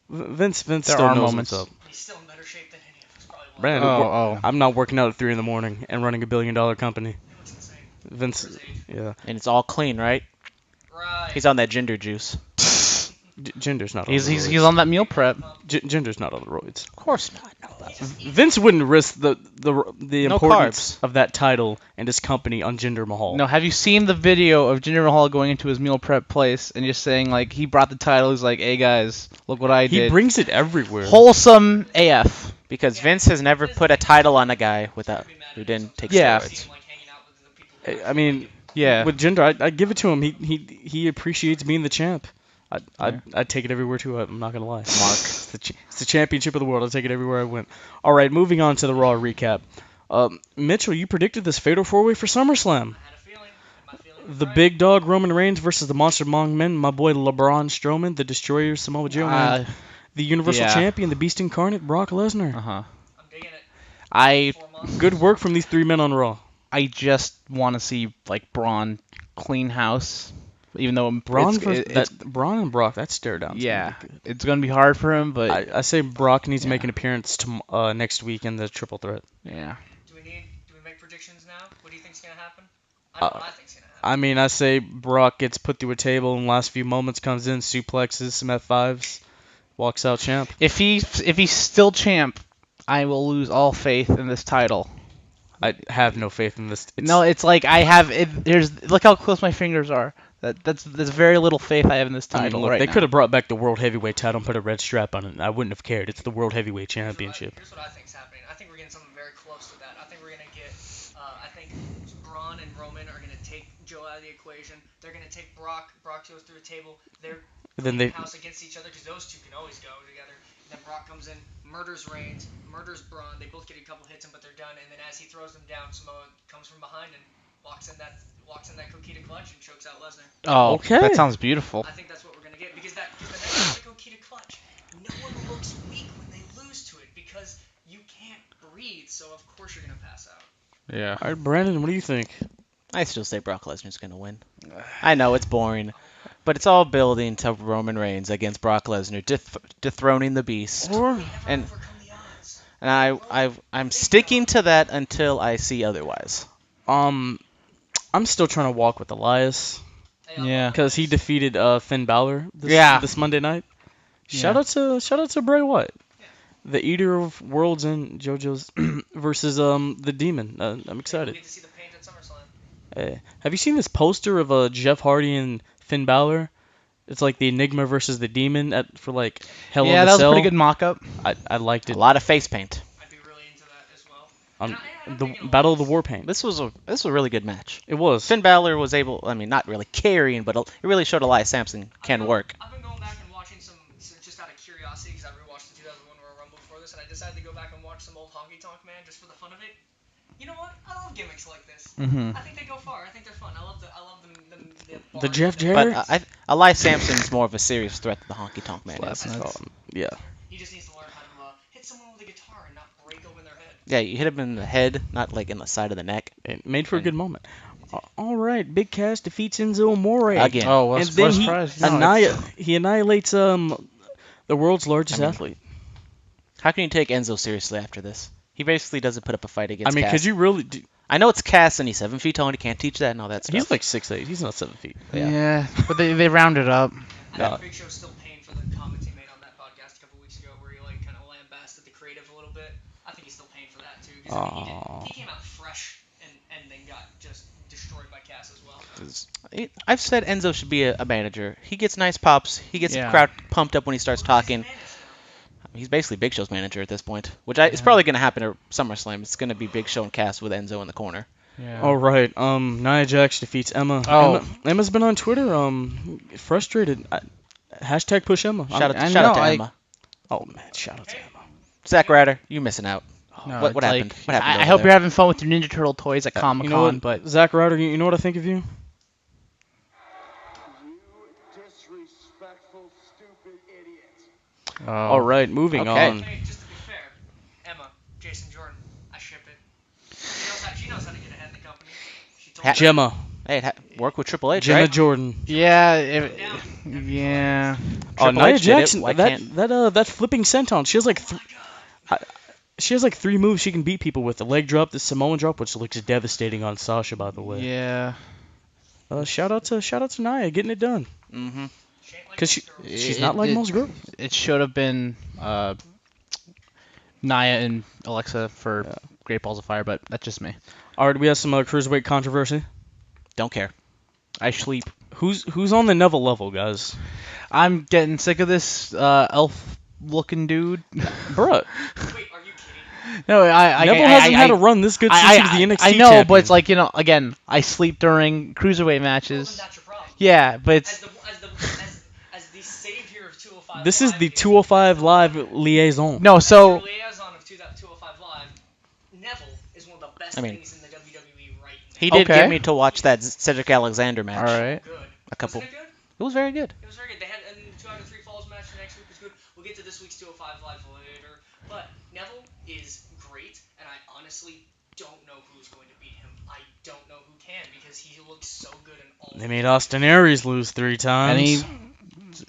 Vince
There
still
are
knows
moments.
what's up.
He's still in better shape than any of us probably will.
Brandon,
Oh.
I'm not working out at 3 in the morning and running $1 billion company.
He looks insane.
Vince,
For his age.
yeah.
And it's all clean, right?
Right.
He's on that ginger juice.
Ginger's not on
He's
the
he's
roids.
he's on that meal prep.
Ginger's not on the roids.
Of course not.
Vince wouldn't risk the
No
importance
carbs.
of that title and his company on Jinder Mahal.
No, have you seen the video of Jinder Mahal going into his meal prep place and just saying like he brought the title? He's like, "Hey guys, look what I
he
did."
brings it everywhere.
Wholesome AF.
Because Vince has never put a title on a guy who didn't take
Yeah.
steroids.
Like hanging out with the people.
I mean,
Yeah.
with Jinder, I give it to him. He appreciates being the champ. I'd take it everywhere too. I'm not gonna lie. Mark, it's the championship of the world. I'll take it everywhere I went. All right, moving on to the Raw recap. Mitchell, you predicted this fatal 4-way for SummerSlam.
I had a feeling. My feeling was
The
right.
big dog Roman Reigns versus the Monster Among Men, my boy LeBron Strowman, the Destroyer Samoa Joe, and the Universal
yeah.
Champion, the Beast Incarnate, Brock Lesnar.
Uh-huh.
I'm digging it.
I
4 months.
Good work from these 3 men on Raw.
just want to see like Braun clean house, even though
Braun,
it's
Braun and Brock, that stare down.
yeah, it's gonna be hard for him, but
I say Brock needs to
Yeah.
make an appearance next week in the Triple Threat.
yeah.
Do we make predictions now? What do you think's gonna happen? I know what I think's gonna happen.
I mean, I say Brock gets put through a table in the last few moments, comes in, suplexes some F5s, walks out champ.
If he's still champ, I will lose all faith in this title.
I have no faith in this.
No, it's like I have. Look how close my fingers are. That's there's very little faith I have in this
I
title
mean, look,
right
they
now.
could have brought back the World Heavyweight title and put a red strap on it. I wouldn't have cared. It's the World Heavyweight Championship.
Here's what I think's happening. I think we're getting something very close to that. I think we're gonna get. I think Braun and Roman are gonna take Joe out of the equation. They're gonna take Brock. Brock goes through a table. They're
Then
cleaning
they-
house against each other because those two can always go together. And then Brock comes in, murders Reigns, murders Braun. They both get a couple hits in, but they're done. And then as he throws them down, Samoa comes from behind and walks in that Coquina clutch and chokes out Lesnar.
Oh,
Okay.
that sounds beautiful.
I think that's what we're gonna get because the next Coquina clutch, no one looks weak when they lose to it because you can't breathe. So of course you're gonna pass out.
Yeah.
All right, Brandon, what do you think?
I still say Brock Lesnar's going to win. I know it's boring, but it's all building to Roman Reigns against Brock Lesnar dethroning the Beast.
Or
And
Overcome the odds.
and I'm sticking to that until I see otherwise.
I'm still trying to walk with Elias
Yeah.
because he defeated Finn Balor
Yeah.
this Monday night.
Yeah.
Shout out to Bray Wyatt, the Eater of Worlds and JoJo's versus the Demon. I'm
We
excited.
get to see the paint at SummerSlam.
Have you seen this poster of Jeff Hardy and Finn Balor? It's like the Enigma versus the Demon for like Hell in
Yeah,
a
that was a
Cell.
pretty good mock-up.
I liked
A
it.
lot of face paint.
I'd be really into that as well.
On
I'm
the
thinking
Battle of the
Elias.
War Paint.
This was a really good match.
It was.
Finn Balor was able, I mean, not really carrying, but it really showed Elias Sampson can work.
I've been going back and watching some just out of curiosity because I rewatched the 2001 Royal Rumble before this, and I decided to go back and watch some old Honky Tonk Man just for the fun of it. You know what? I love gimmicks like this.
Mm-hmm.
I think they go far. I think they're fun. I love the
The Jeff
Jarrett.
Jarrett?
But Elias Sampson's more of a serious threat to the Honky Tonk Man.
That's
is.
nuts.
Yeah.
He just needs to learn how to hit someone with a guitar and not break open their head.
Yeah, you hit him in the head, not like in the side of the neck.
It made for a good moment. All right, Big Cass defeats Enzo Amore.
Again.
Oh,
And
what
then
a
he,
surprise. No,
he annihilates the world's largest
I mean,
athlete.
How can you take Enzo seriously after this? He basically doesn't put up a fight
I
against
mean,
Cass.
could you really?
I know it's Cass and he's 7 feet tall and he can't teach that and all that stuff.
He's like 6'8". He's not 7 feet.
Yeah.
But they rounded up.
I
Yeah.
think Big Show's still paying for the comments he made on that podcast a couple weeks ago, where he like kind of lambasted the creative a little bit. I think he's still paying for that too, because I mean, he came out fresh and then got just destroyed by Cass as well.
I've said Enzo should be a manager. He gets nice pops. He gets the
Yeah.
crowd pumped up when he starts talking.
Spanish now.
He's basically Big Show's manager at this point, which is probably going to happen at SummerSlam. It's going to be Big Show and Cass with Enzo in the corner.
Yeah.
All right. Nia Jax defeats Emma.
Oh.
Emma's been on Twitter. Frustrated. Hashtag push Emma.
Shout
I'm-
out to Emma.
Oh man, shout out to Emma.
Zack Ryder, you're missing out.
No,
What
it's
happened?
like-
What happened
I
over
hope
there?
you're having fun with your Ninja Turtle toys at Comic
You
Con,
know what,
but
Zack Ryder, you know what I think of you?
You disrespectful, stupid idiot.
All right, moving
Okay.
on.
Hey, just to be fair, Emma, Jason Jordan, I ship it. She knows how to get ahead in the company. She told me.
Gemma.
Hey, work with Triple H,
Gemma
right?
Jordan.
yeah,
Yeah.
Oh,
Triple
Nia
H did it.
Jackson.
Why
That
can't-
that flipping senton. She has like she has like 3 moves she can beat people with: the leg drop, the Samoan drop, which looks devastating on Sasha, by the way.
yeah.
Shout out to Nia getting it done.
Mm-hmm.
Cause she's not like most girls.
It should have been Nia and Alexa for Great Balls of Fire, but that's just me.
All right, we have some cruiserweight controversy.
Don't care.
I sleep.
Who's on the Neville level, guys?
I'm getting sick of this elf-looking dude.
Bruh,
Wait, are you kidding?
No, I
Neville
I,
hasn't
I,
had
I,
a run this good since
I,
he was the NXT
I know,
champion.
but it's like, again, I sleep during cruiserweight
Well, then
matches.
that's your problem.
Yeah, but it's
As the savior of 205
this is
Live,
the 205 Live liaison.
no. So
Your liaison of 205 Live, Neville is one of the best
I mean,
things in the WWE right now.
He did
Okay.
get me to watch that Cedric Alexander match.
all right.
Good.
A couple.
Wasn't it good?
It was very good.
It was very good. They had a 2 out of 3 falls match next week was good. We'll get to this week's 205 Live later. But Neville is great, and I honestly don't know who's going to beat him. I don't know who can, because he looks so good in all
They made Austin Aries lose 3 times.
And he,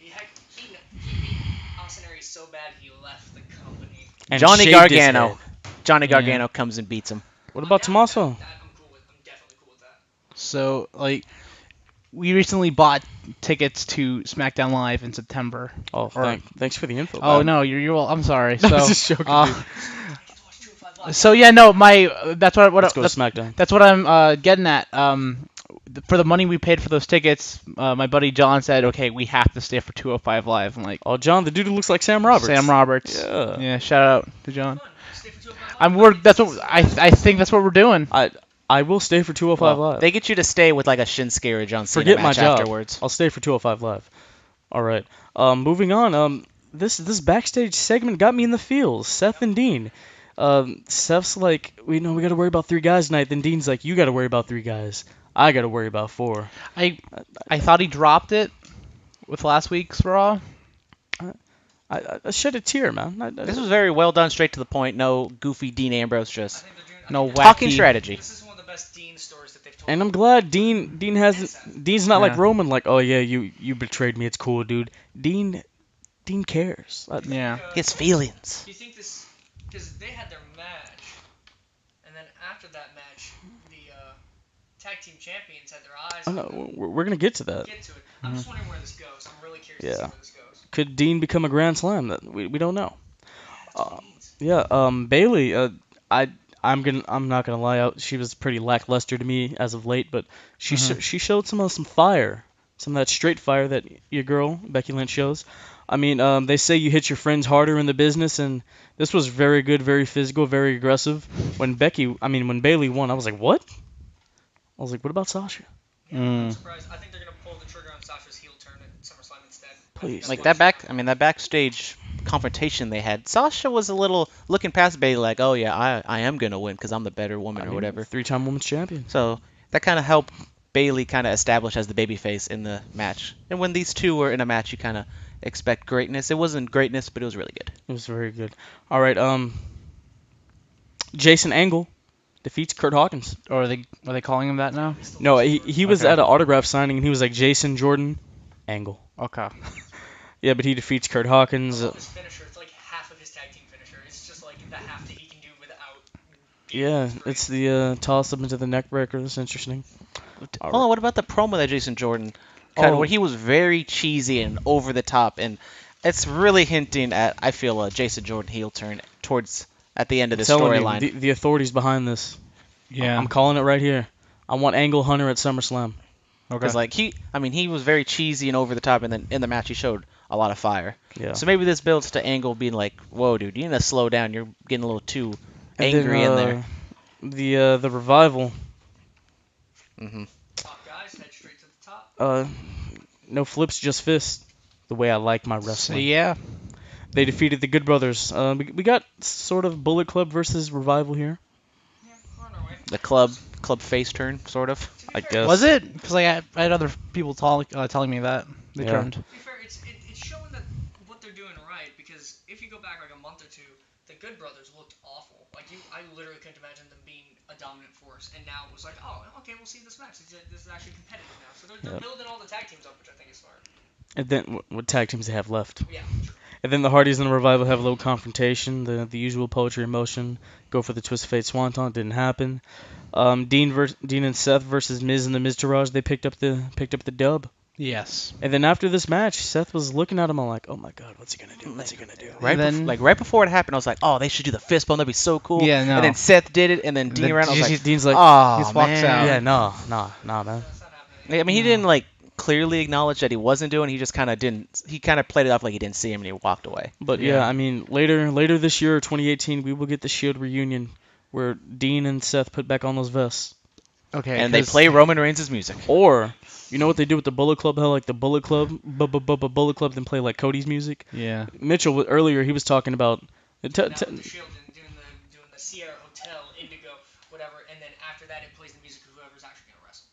He beat Austin Aries so bad he left the company.
And
Johnny
shaved his
Gargano.
head.
Johnny
Yeah.
Gargano comes and beats him.
What about Tommaso?
I'm cool with. I'm definitely cool with that.
so like, we recently bought tickets to SmackDown Live in September.
Oh, thanks for the info.
Oh
man.
no, you're well. I'm sorry.
I
So,
was just joking, dude.
I get to watch 205 Live.
so yeah, no, that's what
Let's go to
that's,
SmackDown.
that's what I'm getting at. For the money we paid for those tickets, my buddy John said, "Okay, we have to stay for 205 Live." I'm like,
Oh, John, the dude who looks like Sam Roberts.
Sam Roberts.
Yeah.
Yeah, shout out to John.
Fun. Stay for 205 Live.
That's what I think that's what we're doing.
I will stay for 205
Well,
Live.
they get you to stay with like a Shinsuke or a John Cena
Forget my
match
job.
afterwards.
I'll stay for 205 Live. All right. Moving on. This backstage segment got me in the feels. Seth and Dean. Seth's like, we got to worry about 3 guys tonight. Then Dean's like, you got to worry about 3 guys. I got to worry about 4.
I thought he dropped it with last week's Raw.
I shed a tear, man.
This was very well done, straight to the point. No goofy Dean Ambrose,
I
just
think they're doing,
No
talking
wacky.
strategy.
This is one of the best Dean stories that they've told.
And I'm glad Dean hasn't. Dean's not like
Yeah.
Roman, like, oh yeah, you betrayed me. It's cool, dude. Dean cares.
Yeah.
His feelings.
Do you think this? Because they had their match, and then after that match, the tag team champions had their eyes
I
on
know
them.
we're gonna get to that.
Get to it. I'm just wondering where this goes. I'm really curious to
Yeah.
see where this goes.
Could Dean become a Grand Slam? That we don't know.
That's what it means.
Yeah. Bailey. I'm not gonna lie out. She was pretty lackluster to me as of late, but she showed some fire, some of that straight fire that your girl Becky Lynch shows. I mean, they say you hit your friends harder in the business, and this was very good, very physical, very aggressive. When Bailey won, I was like, what? I was like, what about Sasha?
Yeah, I'm surprised. I think they're gonna pull the trigger on Sasha's heel turn at SummerSlam instead.
Please.
Like that backstage confrontation they had. Sasha was a little looking past Bailey, like, oh yeah, I am gonna win because I'm the better woman or whatever.
3-time women's champion.
So that kind of helped Bailey kind of establish as the babyface in the match. And when these two were in a match, you kind of expect greatness. It wasn't greatness, but it was really good.
It was very good. All right. Jason Angle defeats Kurt Hawkins.
Or are they calling him that now?
No, he was
Okay.
at an autograph signing and he was like Jason Jordan Angle.
Okay.
Yeah, but he defeats Kurt Hawkins.
His finisher, it's like half of his tag team finisher.
Yeah, it's the toss up into the neck breaker. That's interesting.
Hold on, what about the promo that Jason Jordan cut, where he was very cheesy and over the top, and it's really hinting at, I feel, a Jason Jordan heel turn towards at the end of
I'm
the
telling
storyline.
you, the authorities behind this.
Yeah.
I'm calling it right here. I want Angle Hunter at SummerSlam.
Because like he was very cheesy and over the top, and then in the match he showed a lot of fire.
Yeah.
So maybe this builds to Angle being like, "Whoa, dude, you need to slow down. You're getting a little too
And
angry in there."
The revival.
Hmm.
Top guys head straight to the top.
No flips, just fists. The way I like my
So
wrestling.
yeah.
They defeated the Good Brothers. We got sort of Bullet Club versus Revival here.
Yeah, we're on our way.
The club face turn, sort of.
To be
I
fair,
guess.
Was it? Because like, I had other people telling me that they
Yeah.
turned.
To be fair, it's showing that what they're doing right, because if you go back like a month or two, the Good Brothers looked awful. Like I literally couldn't imagine them being a dominant force, and now it was like, oh, okay, we'll see this match. This is actually competitive now. So they're
Yep.
building all the tag teams up, which I think is smart.
And then what tag teams they have left?
Yeah, true.
And then the Hardys and the Revival have a little confrontation. The usual poetry in motion. Go for the twist of fate swanton. Didn't happen. Dean and Seth versus Miz and the Miztourage. They picked up the dub.
Yes.
And then after this match, Seth was looking at him all like, oh my god, what's he gonna do? What's he gonna do?
Right before it happened, I was like, "Oh, they should do the fist bump. That'd be so cool."
Yeah, no.
And then Seth did it, and then Dean ran. I was like,
Dean's like,
"Oh,
he just walks
man."
out.
yeah, nah, man.
That's not happening.
I mean, he didn't like clearly acknowledge that he wasn't doing. He just kind of didn't. He kind of played it off like he didn't see him, and he walked away.
But
Yeah.
yeah, I mean, later this year, 2018, we will get the Shield reunion where Dean and Seth put back on those vests.
Okay.
And they
'cause-
play Roman Reigns' music.
Or, you know what they do with the Bullet Club? How like the Bullet Club, Bullet Club, then play like Cody's music.
Yeah.
Mitchell earlier he was talking about.
Now with the Shield and doing the Sierra Hotel, Indigo, whatever, and then after that it plays the music of whoever's actually gonna wrestle.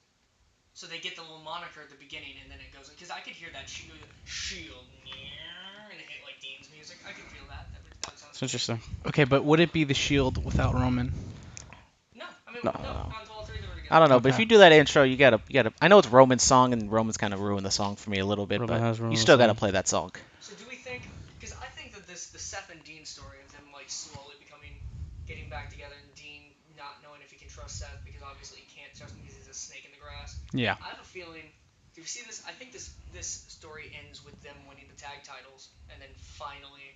So they get the little moniker at the beginning, and then it goes, because I could hear that Shield, and it hit like Dean's music. I could feel that. That sounds.
It's interesting.
Okay, but would it be the Shield without Roman?
No, I mean
No.
on all three they were together.
I don't know, but if
Okay.
you do that intro, you gotta. I know it's Roman's song, and Roman's kind of ruined the song for me a little bit,
Roman has
but
ruined
you
the
still gotta
song.
play that song.
So do we think? Because I think that the Seth and Dean story of them like slowly getting back together, and Dean not knowing if he can trust Seth because obviously he can't trust him because he's a snake in the grass.
Yeah.
I have a feeling. Do you see this? I think this story ends with them winning the tag titles, and then finally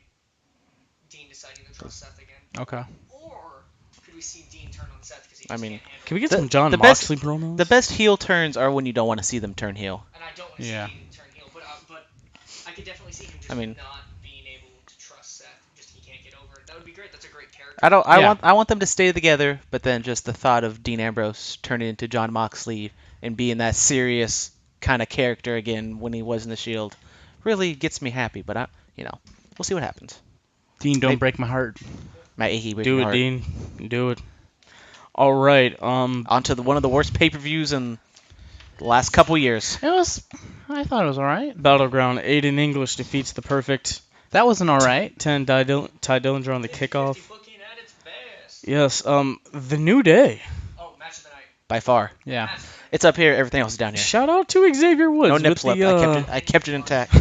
Dean deciding to trust Seth again.
Okay.
Or could we see Dean turn on Seth because he
I
just
mean,
can't handle
Can we
it?
get
The-
some John
the best-
Moxley promos?
The best heel turns are when you don't want to see them turn heel.
And I don't want to
Yeah.
see Dean turn heel, but I could definitely see him just
I mean-
not being able to trust Seth. Just he can't get over it. That would be great. That's a great character.
I want them to stay together, but then just the thought of Dean Ambrose turning into John Moxley and being that serious kind of character again when he was in the Shield really gets me happy. But we'll see what happens.
Dean, don't
Maybe-
break my heart.
My achy
Do it,
heart.
Dean. Do it. All right.
Onto one of the worst pay-per-views in the last couple years.
I thought it was alright.
Battleground. Aiden English defeats the Perfect
That wasn't alright.
10. Ty Dillinger on the
50-50
kickoff.
booking at its best.
Yes. The New Day.
Oh, match of the night.
By far.
Yeah.
Match of the night.
It's up here. Everything else is down here.
Shout out to Xavier Woods
No nip
with
slip.
the
I kept it intact.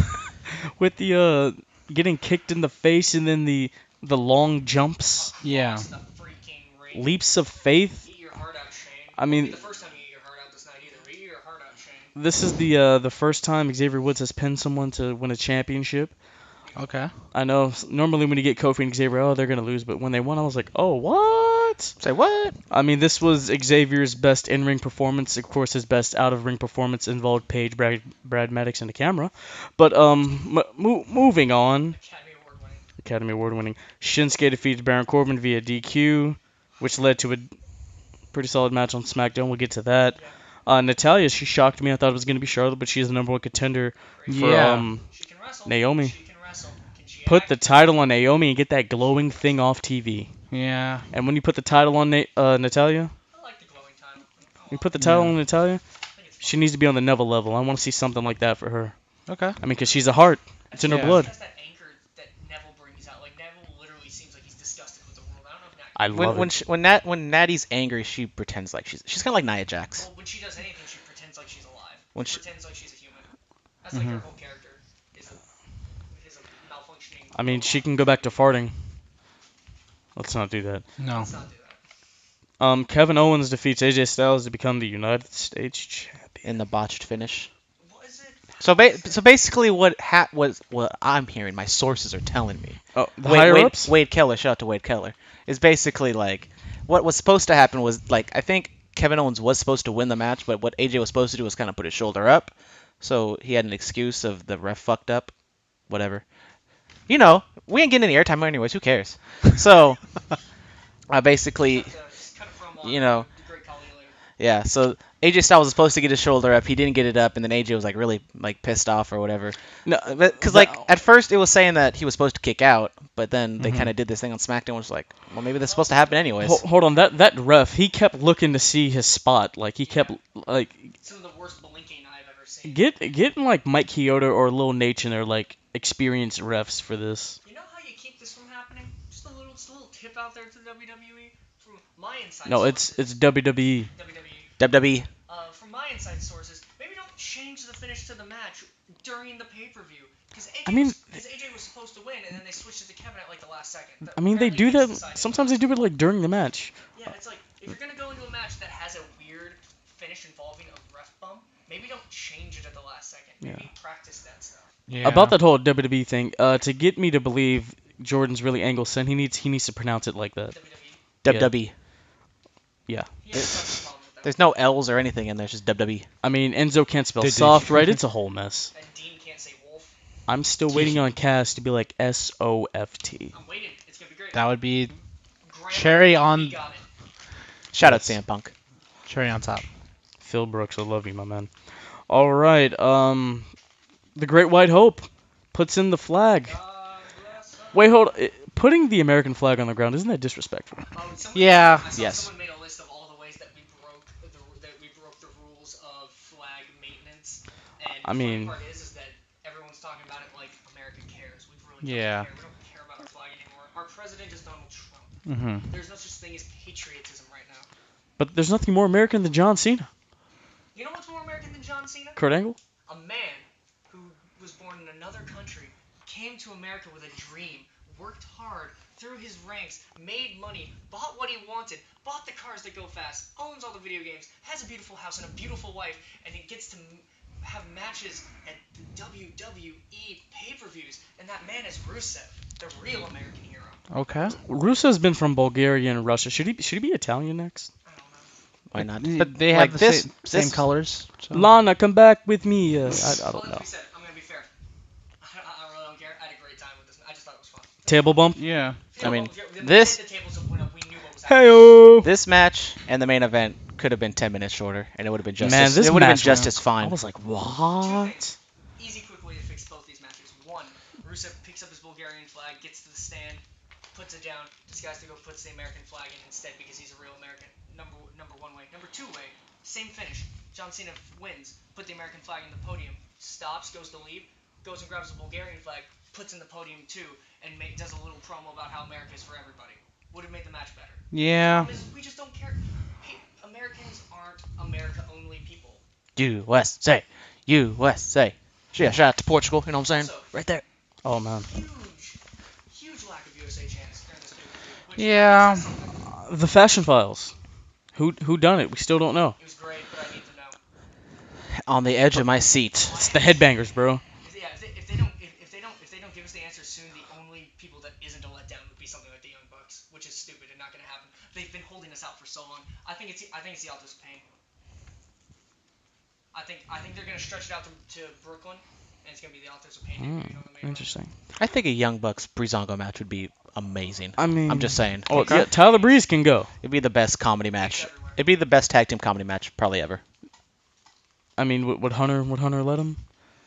with the getting kicked in the face and then the long jumps,
Yeah.
Lost the freaking ring.
leaps of faith.
Eat your heart out, Shane.
I mean-
Won't be the first time you eat your heart out this night either. But eat your heart out, Shane.
This is the first time Xavier Woods has pinned someone to win a championship.
Okay.
I know normally when you get Kofi and Xavier, oh, they're gonna lose, but when they won, I was like, oh, what?
Say what?
I mean, this was Xavier's best in-ring performance. Of course, his best out-of-ring performance involved Paige, Brad Maddox, and the camera. But moving on,
Academy Award winning.
Academy Award-winning Shinsuke defeats Baron Corbin via DQ, which led to a pretty solid match on SmackDown. We'll get to that. Natalya, she shocked me. I thought it was gonna be Charlotte, but she's the number one contender for
Yeah.
She can wrestle.
Naomi.
She can wrestle. Can she
Put
act?
the title on Naomi and get that glowing thing off TV.
Yeah.
And when you put the title on Natalya,
I like the glowing title.
you put the title
Yeah.
on Natalya,
I think it's
she needs to be on the Neville level. I want to see something like that for her.
Okay.
I mean, because she's a heart. It's in her
Yeah.
blood.
That's that anchor that Neville brings out. Like Neville literally seems like he's disgusted with the world. I don't know if
I love it.
When Natty's angry, she pretends like she's kind of like Nia Jax.
Well, when she does anything, she pretends like she's alive.
When
She
she-
pretends like she's a human. That's like her whole character is a malfunctioning.
I mean, she can go back to farting. Let's not do that.
No.
Let's not do that.
Kevin Owens defeats AJ Styles to become the United States champion.
in the botched finish.
Was it?
So basically, what I'm hearing, my sources are telling me.
Oh, the higher ups?
Wade Keller, shout out to Wade Keller, is basically like what was supposed to happen was like I think Kevin Owens was supposed to win the match, but what AJ was supposed to do was kind of put his shoulder up, so he had an excuse of the ref fucked up, whatever. You know, we ain't getting any airtime anyways. Who cares? So basically,
Just cut a promo on
you know,
the great Khali later.
yeah. So AJ Styles was supposed to get his shoulder up. He didn't get it up, and then AJ was like really like pissed off or whatever.
No,
Because like at first it was saying that he was supposed to kick out, but then they
Mhm.
kind of did this thing on SmackDown, which was like, well, maybe that's supposed to happen anyways.
Hold on, that ref, he kept looking to see his spot. Like he kept like
Some of the worst blinking I've ever seen.
getting like Mike Chioda or Lil Nate in there like experienced refs for this.
You know how you keep this from happening? Just a little tip out there to WWE from my inside
No,
sources.
it's WWE.
WWE.
WWE.
From my inside sources, maybe don't change the finish to the match during the pay-per-view. Because AJ was supposed to win, and then they switched it to Kevin at like the last second.
I mean, they
Apparently
do
Vince
that.
decided
Sometimes they
not to.
do it like during the match.
Yeah, it's like if you're gonna go into a match that has a weird finish involving a ref bump, maybe don't change it at the last second. Maybe practice that stuff.
Yeah.
About that whole WWE thing, to get me to believe Jordan's really Angle Sin, he needs to pronounce it like that.
WWE.
WWE.
Yeah.
He has some problem with that.
There's no L's or anything in there. It's just WWE.
I mean, Enzo can't spell
Did he?
soft, right? It's a whole mess.
And Dean can't say wolf.
I'm still waiting on Cass to be like SOFT.
I'm waiting. It's gonna be great.
That would be
Graham,
cherry
he
on
got it.
Shout out CM Punk.
cherry on top.
Phil Brooks, I love you, my man. All right, the Great White Hope puts in the flag.
God bless us.
Wait, hold. Putting the American flag on the ground, isn't that disrespectful?
Yeah.
I saw
Yes.
someone made a list of all the ways that we broke the rules of flag maintenance. And
I
the
mean-
funny part is that everyone's talking about it like America cares. We really
Yeah.
don't care. We don't care about our flag anymore. Our president is Donald Trump.
Mm-hmm.
There's no such thing as patriotism right now.
But there's nothing more American than John Cena.
You know what's more American than John Cena?
Kurt Angle?
A man who was born in another country, came to America with a dream, worked hard, through his ranks, made money, bought what he wanted, bought the cars that go fast, owns all the video games, has a beautiful house and a beautiful wife, and he gets to have matches at the WWE pay-per-views. And that man is Rusev, the real American hero.
Okay.
Rusev's been from Bulgaria and Russia. Should he be Italian next?
I don't know.
Why not?
But they have
like
the
this,
same
this-
colors. So.
Lana, come back with me. I
Well,
don't
that
know.
being said, I'm gonna be fair. I really don't care. I had a great time with this. I just thought it was fun.
Table bump.
Yeah.
I mean,
The
this-
minute the tables went up, we knew what was happening.
Heyo.
This match and the main event could have been 10 minutes shorter, and it would have been just
Man,
as,
this
it would have been
match,
just
man,
as fine.
I was like,
Two
what?
things. Easy, quick way to fix both these matches. One, Rusev picks up his Bulgarian flag, gets to the stand, puts it down. This guy's to go puts the American flag in instead because he's a real American. Number one way. Number two way, same finish. John Cena wins, put the American flag in the podium, stops, goes to leave, goes and grabs the Bulgarian flag, puts in the podium too, and does a little promo about how America is for everybody. Would have made the match better.
Yeah.
Problem is, we just don't care. Hey, Americans aren't America-only people.
USA. USA. Yeah, shout out to Portugal, you know what I'm saying?
So-
Right there.
Oh man.
Huge lack of USA chants during this pay-per-view. which
Yeah.
says something.
The Fashion Files. Who done it? We still don't know.
It was great, but I need to know.
On the edge of my seat.
It's the Headbangers, bro.
If they don't give us the answer soon, the only people that isn't a letdown would be something like the Young Bucks, which is stupid and not going to happen. They've been holding us out for so long. I think it's the Altos of Pain. I think they're going to stretch it out to Brooklyn, and it's going to be the Altos of Pain. debuting on the main event.
Interesting.
I think a Young Bucks Breezango match would be amazing.
I mean,
I'm just saying.
Oh yeah, Tyler Breeze can go.
It'd be the best comedy match.
everywhere.
It'd be the best tag team comedy match probably ever.
I mean, would Hunter let him?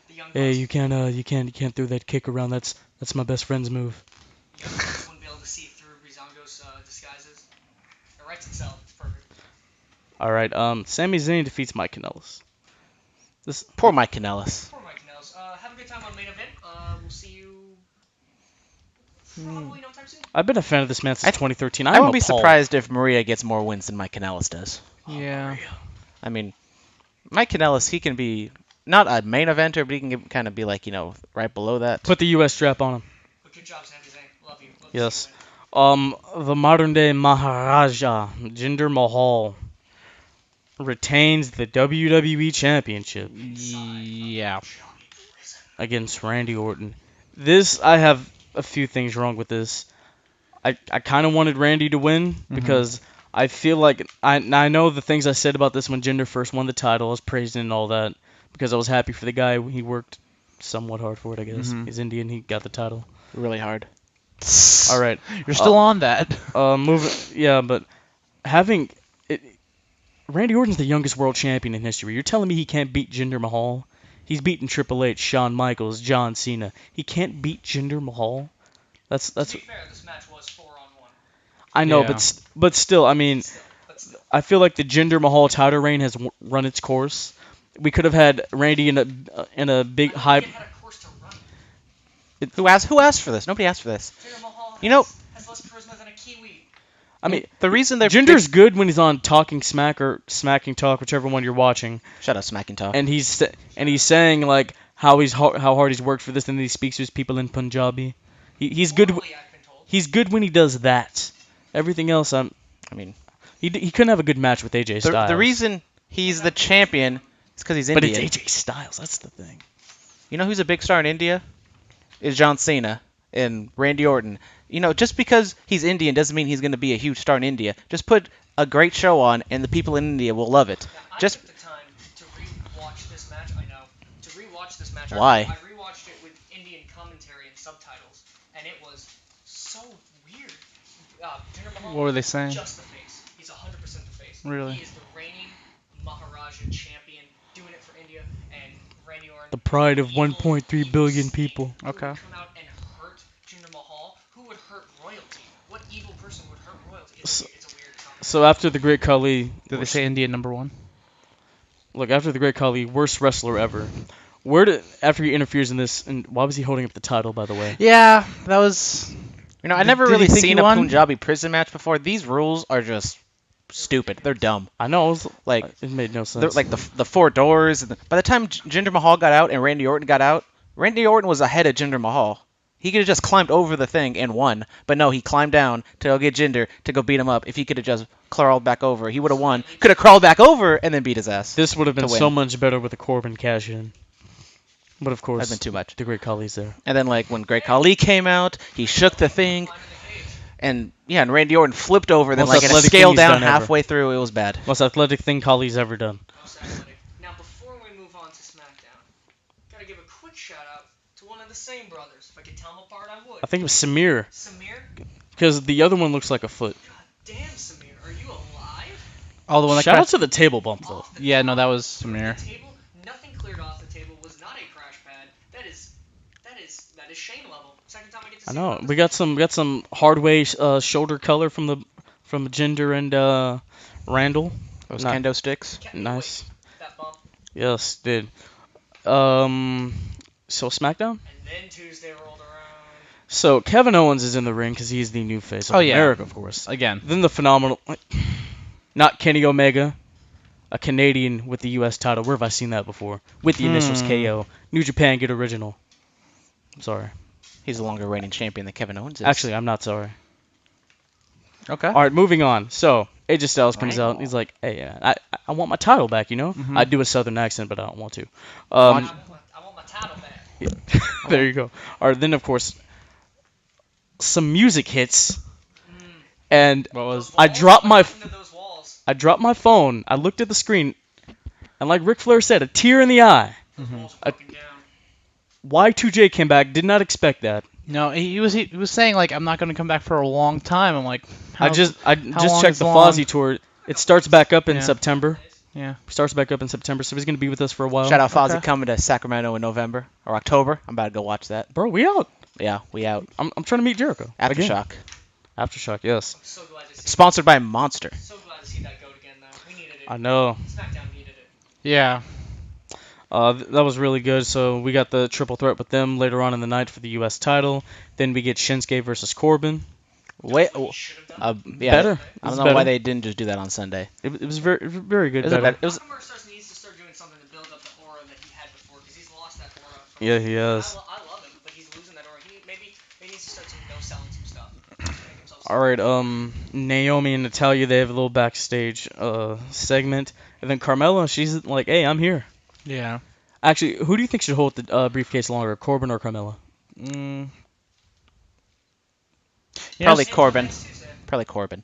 The Young Bucks,
Hey, you can't throw that kick around. That's my best friend's move.
Young Bucks wouldn't be able to see through Breezango's disguises. It writes itself. It's perfect.
All right. Sami Zayn defeats Mike Kanellis.
Poor Mike Kanellis.
Poor Mike Kanellis. Have a good time on main event. We'll see you probably no time soon.
I've been a fan of this man since 2013.
I
I'm
won't be
appalled.
surprised if Maria gets more wins than Mike Kanellis does.
Yeah.
I mean, Mike Kanellis, he can be not a main eventer, but he can kind of be like, right below that.
Put the U.S. strap on him.
But good job, Sami Zayn. Love you. Love to see
Yes.
you win.
The modern day Maharaja, Jinder Mahal, retains the WWE Championship
Yeah.
against Randy Orton. This, I have a few things wrong with this. I kind of wanted Randy to win because I feel like I know the things I said about this when Jinder first won the title. I was praising and all that because I was happy for the guy. He worked somewhat hard for it, I guess. He's Indian. He got the title.
Really hard.
All right.
You're still on that.
Yeah, but having it, Randy Orton's the youngest world champion in history. You're telling me he can't beat Jinder Mahal? He's beaten Triple H, Shawn Michaels, John Cena. He can't beat Jinder Mahal? That's
To be fair, this match was 4-on-1.
I know,
Yeah.
but still, I mean,
But still.
I feel like the Jinder Mahal title reign has run its course. We could have had Randy in a big
I don't
high.
think it had a course to run.
Who asked for this? Nobody asked for this.
Jinder Mahal
You know-
has less charisma than a Kiwi.
I mean,
The reason they're
Jinder's good when he's on Talking Smack or Smacking Talk, whichever one you're watching,
Shut up, smacking talk.
and he's saying like how hard he's worked for this, and then he speaks to his people in Punjabi. He's good.
Morally, I've been told.
He's good when he does that. Everything else,
I mean,
he couldn't have a good match with AJ Styles.
the reason he's the champion is because he's
but
Indian.
it's AJ Styles. That's the thing.
You know who's a big star in India? Is John Cena and Randy Orton. You know, just because he's Indian doesn't mean he's going to be a huge star in India. Just put a great show on, and the people in India will love it.
Now, I
Just
took the time to re-watch this match. I know. To re-watch this match.
Why?
I re-watched it with Indian commentary and subtitles, and it was so weird. Jinder Mahal,
What were they saying?
Just the face. He's 100% the face.
Really?
He is the reigning Maharaja champion, doing it for India, and Randy Orton.
The pride of
evil,
1.3 billion
evil
people.
Who
Okay.
would come out and hurt Jinder Mahal? Who would hurt royalty? What evil person would hurt royalty? It's a weird comment.
So after the Great Khali,
Did they say Indian #1?
look, after the Great Khali, worst wrestler ever. After he interferes in this, and why was he holding up the title, by the way?
Yeah, that was.
You know, I never
Did
really
he think
seen
he
a
won?
Punjabi prison match before. These rules are just stupid. They're dumb.
I know,
Like,
it made no
they're
sense.
like the four doors. By the time Jinder Mahal got out and Randy Orton got out, Randy Orton was ahead of Jinder Mahal. He could have just climbed over the thing and won. But no, he climbed down to go get Jinder to go beat him up. If he could have just crawled back over, he would have won. Could have crawled back over and then beat his ass.
This would have been
to win.
so much better with a Corbin cash in. But of course,
That'd been too much.
the Great Khali's there.
And then like when Great Khali came out, he shook the thing.
Climb in the cage.
And yeah, and Randy Orton flipped over. Then
Most
like in a
athletic
scale
thing he's
down
done ever.
halfway through, it was bad.
Most athletic thing Khali's ever done.
Most athletic. Now, before we move on to SmackDown, gotta give a quick shout out to one of the same brothers. If I could tell them apart, I would.
I think it was Samir,
Samir?
because the other one looks like a foot.
God damn, Samir. Are you alive?
Oh, the one that
Shout out
crashed.
to the table bump, though.
Off the
Yeah, no,
top,
that was
the
Samir.
table, nothing cleared off the table, was not a crash pad. That is Shane level. Second time I get to see
I know.
him on
We
this
got some hardway shoulder color from Jinder and Randall.
Those
Not-
kendo sticks.
Can't
Nice.
wait. That bump.
Yes, did. So SmackDown.
And then Tuesday rolled around.
So Kevin Owens is in the ring because he's the new face of
Oh, yeah.
America, of course.
Again.
Then the phenomenal, not Kenny Omega, a Canadian with the U.S. title. Where have I seen that before? With the initials KO. New Japan, get original. I'm sorry.
He's a longer reigning champion than Kevin Owens is.
Actually, I'm not sorry.
Okay.
All right, moving on. So AJ Styles comes
Right.
out. He's like, "Hey, I want my title back." You know,
Mhm.
I do a southern accent, but I don't want to.
I want my title back.
There you go. All right, then of course, some music hits, and
What was?
I dropped my
What happened to those walls?
I dropped my phone. I looked at the screen, and like Ric Flair said, a tear in the eye.
Those walls were broken down.
Y2J came back. Did not expect that.
No, he was saying like I'm not going to come back for a long time. I'm like,
I just
long
checked
is
the
long?
Fozzy tour. It starts back up in
Yeah.
September.
yeah.
Starts back up in September, so he's gonna be with us for a while.
Shout out Fozzy
Okay.
coming to Sacramento in November or October. I'm about to go watch that.
Bro, we out.
Yeah, we out.
I'm trying to meet Jericho. Again.
Aftershock.
Aftershock, yes.
I'm so glad to see.
Sponsored by Monster.
So glad to see that goat again, though. We needed it.
I know.
SmackDown needed it.
Yeah.
That was really good. So we got the triple threat with them later on in the night for the U.S. title. Then we get Shinsuke versus Corbin.
Wait,
What he should have done.
yeah.
Better.
I
It was
don't know why
better.
they didn't just do that on Sunday.
It was very good.
It was a
better.
bad- it was-
Nakamura needs to start doing something to build up the aura that he had before, because he's lost that aura.
Yeah, he has.
I love him, but he's losing that aura. Maybe he needs to start some no selling some stuff to make himself
All right, Naomi and Natalia, they have a little backstage segment, and then Carmella, she's like, "Hey, I'm here."
Yeah.
Actually, who do you think should hold the briefcase longer, Corbin or Carmella?
Mm.
Probably
Yes.
Corbin. Probably Corbin.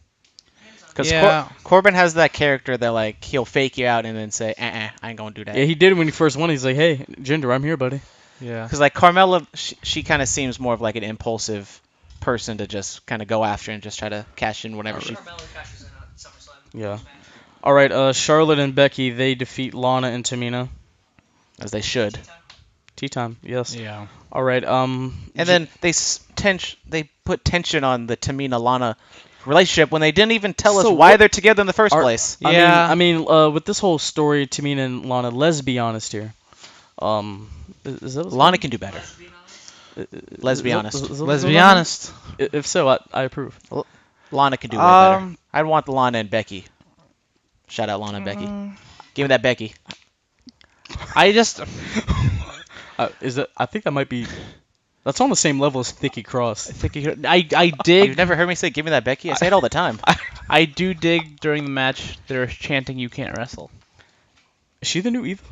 Because
Yeah.
Corbin has that character that like he'll fake you out and then say, I ain't gonna do that.
Yeah, he did when he first won. He's like, "Hey, Jinder, I'm here, buddy."
Yeah.
Because like Carmella, she kind of seems more of like an impulsive person to just kind of go after and just try to cash in whenever she.
Carmelo cashes in at SummerSlam.
Yeah.
Match.
All right, Charlotte and Becky, they defeat Lana and Tamina.
As they should.
Tea time, yes.
Yeah.
All right,
And then they put tension on the Tamina Lana relationship when they didn't even tell us
So
why
what-
they're together in the first place.
Yeah.
I mean, with this whole story, Tamina and Lana, let's be honest here. Is that
Lana can do better.
Let's be honest.
Let's be honest.
Let's be honest.
If so, I approve.
Lana can do way better.
Um,
I'd want the Lana and Becky. Shout out Lana and Becky. Give me that Becky.
I just.
I think that might be. That's on the same level as Thicky Cross.
I dig.
You've never heard me say "Give me that Becky"? I say it all the time.
I do dig during the match. They're chanting, "You can't wrestle."
Is she the new Eva?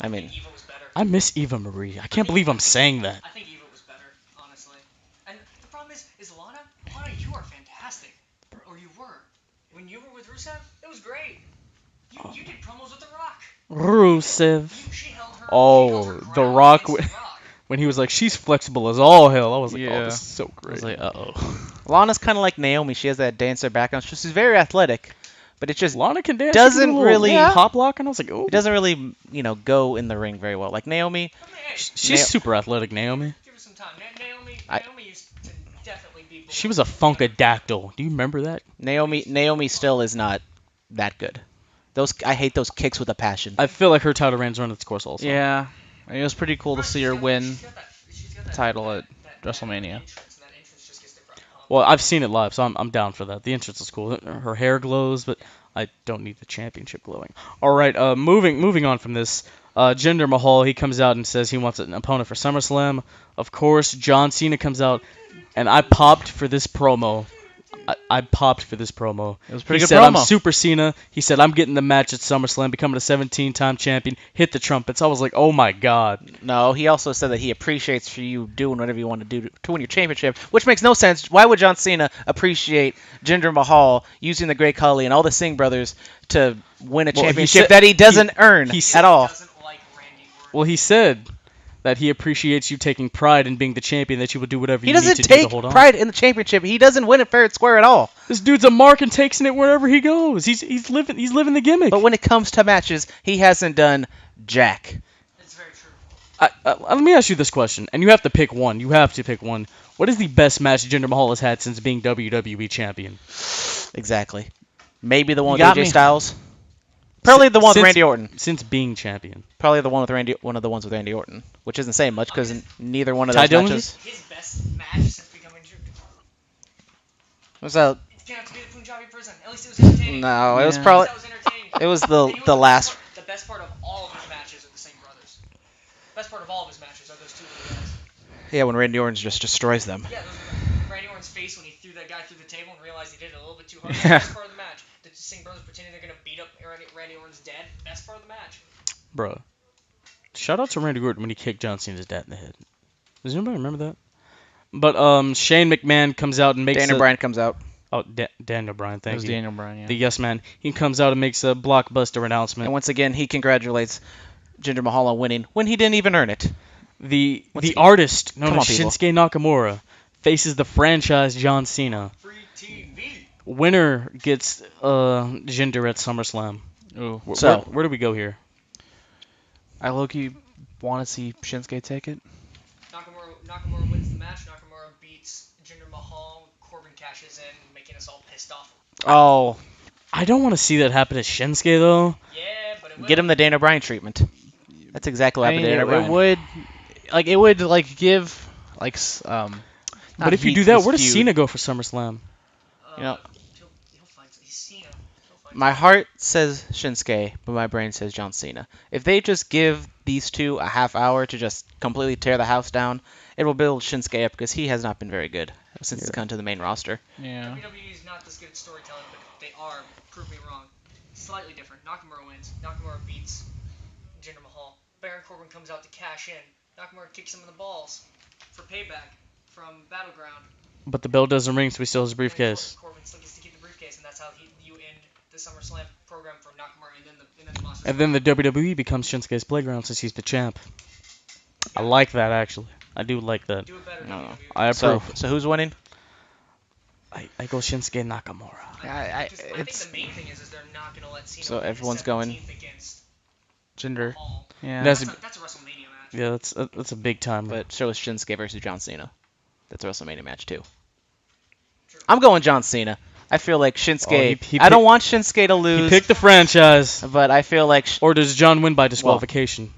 I mean,
Eva was better.
I miss Eva Marie. I can't believe I'm saying that.
I think Eva was better, honestly. And the problem is Lana, you are fantastic. Or you were. When you were with Rusev, it was great. You did promos with The Rock.
Rusev.
She held her.
Oh,
she held her
The
ground
Rock
against
w-
The Rock.
When he was like, she's flexible as all hell, I was like, oh,
Yeah.
this is so
I
great.
was like, uh-oh.
Lana's kind of like Naomi. She has that dancer background. She's very athletic, but it just
Lana can dance.
doesn't
she can do a little
really-
pop lock, and I was like, oh.
it doesn't really go in the ring very well. Like Naomi,
I mean, hey,
She's super athletic, Naomi.
give her some time. Naomi used to definitely be.
She was a funkadactyl. Do you remember that?
Naomi still is not that good. I hate those kicks with a passion.
I feel like her title reign's run its course also.
Yeah. I mean, it was pretty cool to see her win.
She's got that
title at
that
WrestleMania.
entrance, and that entrance just gets the crowd pumped.
Well, I've seen it live, so I'm down for that. The entrance is cool. Her hair glows, but I don't need the championship glowing. All right, moving on from this. Jinder Mahal, he comes out and says he wants an opponent for SummerSlam. Of course, John Cena comes out, and I popped for this promo. I popped for this promo.
It was a pretty
He
good
said,
promo.
I'm Super Cena. He said, I'm getting the match at SummerSlam, becoming a 17-time champion. Hit the trumpets. I was like, oh my god.
No, he also said that he appreciates for you doing whatever you want to do to win your championship, which makes no sense. Why would John Cena appreciate Jinder Mahal using the Great Khali and all the Singh brothers to win a
Well, he
championship
said-
that he doesn't earn
he
at all?
Doesn't like Randy Orton.
Well, he said that he appreciates you taking pride in being the champion, that you will do whatever
He
you need
doesn't
to do to
take
hold on.
pride in the championship. He doesn't win it fair and square at all.
This dude's a mark and takes it wherever he goes. He's living the gimmick.
But when it comes to matches, he hasn't done jack.
It's very true.
Let me ask you this question, and you have to pick one. You have to pick one. What is the best match Jinder Mahal has had since being WWE champion?
Exactly. Maybe the one
You
with
got
AJ
me.
Styles. Probably the one with
Since-
Randy Orton.
Since being champion.
Probably the one with one of the ones with Randy Orton, which isn't saying much because neither one of
Ty
those
Dillinger?
matches.
His best match since becoming
Was that?
It didn't have to be the Punjabi prison. At least it was entertaining.
No, it was
Yeah.
probably.
That was entertaining.
It was
And you know what
the last.
The best part of all of his matches are the Singh brothers. Best part of all of his matches are those two little guys.
Yeah, when Randy Orton just destroys them.
Yeah, Randy Orton's face when he threw that guy through the table and realized he did it a little bit too hard.
Yeah.
Best part of the match. The Singh brothers pretending they're gonna beat up Randy Orton's dad. Best part of the match.
Bro. Shout out to Randy Orton when he kicked John Cena's dad in the head. Does anybody remember that? But Shane McMahon comes out and makes
Daniel Bryan comes out.
Oh, Daniel Bryan,
It
thank
was
you.
Daniel Bryan, yeah.
The yes man. He comes out and makes a blockbuster
And
announcement.
once again, he congratulates Jinder Mahal on winning when he didn't even earn it.
The
Once again-
artist known
Come
as
on, people.
Shinsuke Nakamura faces the franchise John Cena.
Free TV.
Winner gets Jinder at SummerSlam.
Ooh.
So-
Where do we go here?
I low-key want to see Shinsuke take it.
Nakamura wins the match. Nakamura beats Jinder Mahal. Corbin cashes in, making us all pissed off.
Oh,
I don't want to see that happen to Shinsuke though.
Yeah, but it will.
get him the Daniel Bryan treatment. That's exactly what
I
happened
mean,
to
it,
Daniel Bryan.
would give
But if you do that, where does Cena go for SummerSlam?
You know-
he'll find he's Cena. He'll find
My heart says Shinsuke, but my brain says John Cena. If they just give these two a half hour to just completely tear the house down, it will build Shinsuke up because he has not been very good since it's come to the main roster.
Yeah.
WWE is not this good at storytelling, but they are. Prove me wrong. Slightly different. Nakamura wins. Nakamura beats Jinder Mahal. Baron Corbin comes out to cash in. Nakamura kicks him in the balls for payback from Battleground.
But the bell doesn't ring, so he still has a briefcase.
Corbin still gets to keep the briefcase, and that's how you end the SummerSlam program for Nakamura, and then the Monsters.
And then the WWE becomes Shinsuke's playground since he's the champ. I like that, actually. I do like that.
Do it better.
No.
WWE.
I approve.
So who's winning?
I go Shinsuke Nakamura.
I think the main thing is they're not going to let Cena
So
win the
everyone's going
17th against
Jinder.
Mahal.
Yeah.
That's
That's a WrestleMania match.
Yeah, that's a big time.
But so is Shinsuke versus John Cena. That's a WrestleMania match too.
True.
I'm going John Cena. I feel like Shinsuke.
he
I don't want Shinsuke to lose.
He picked the franchise.
But I feel like
Or does John win by disqualification?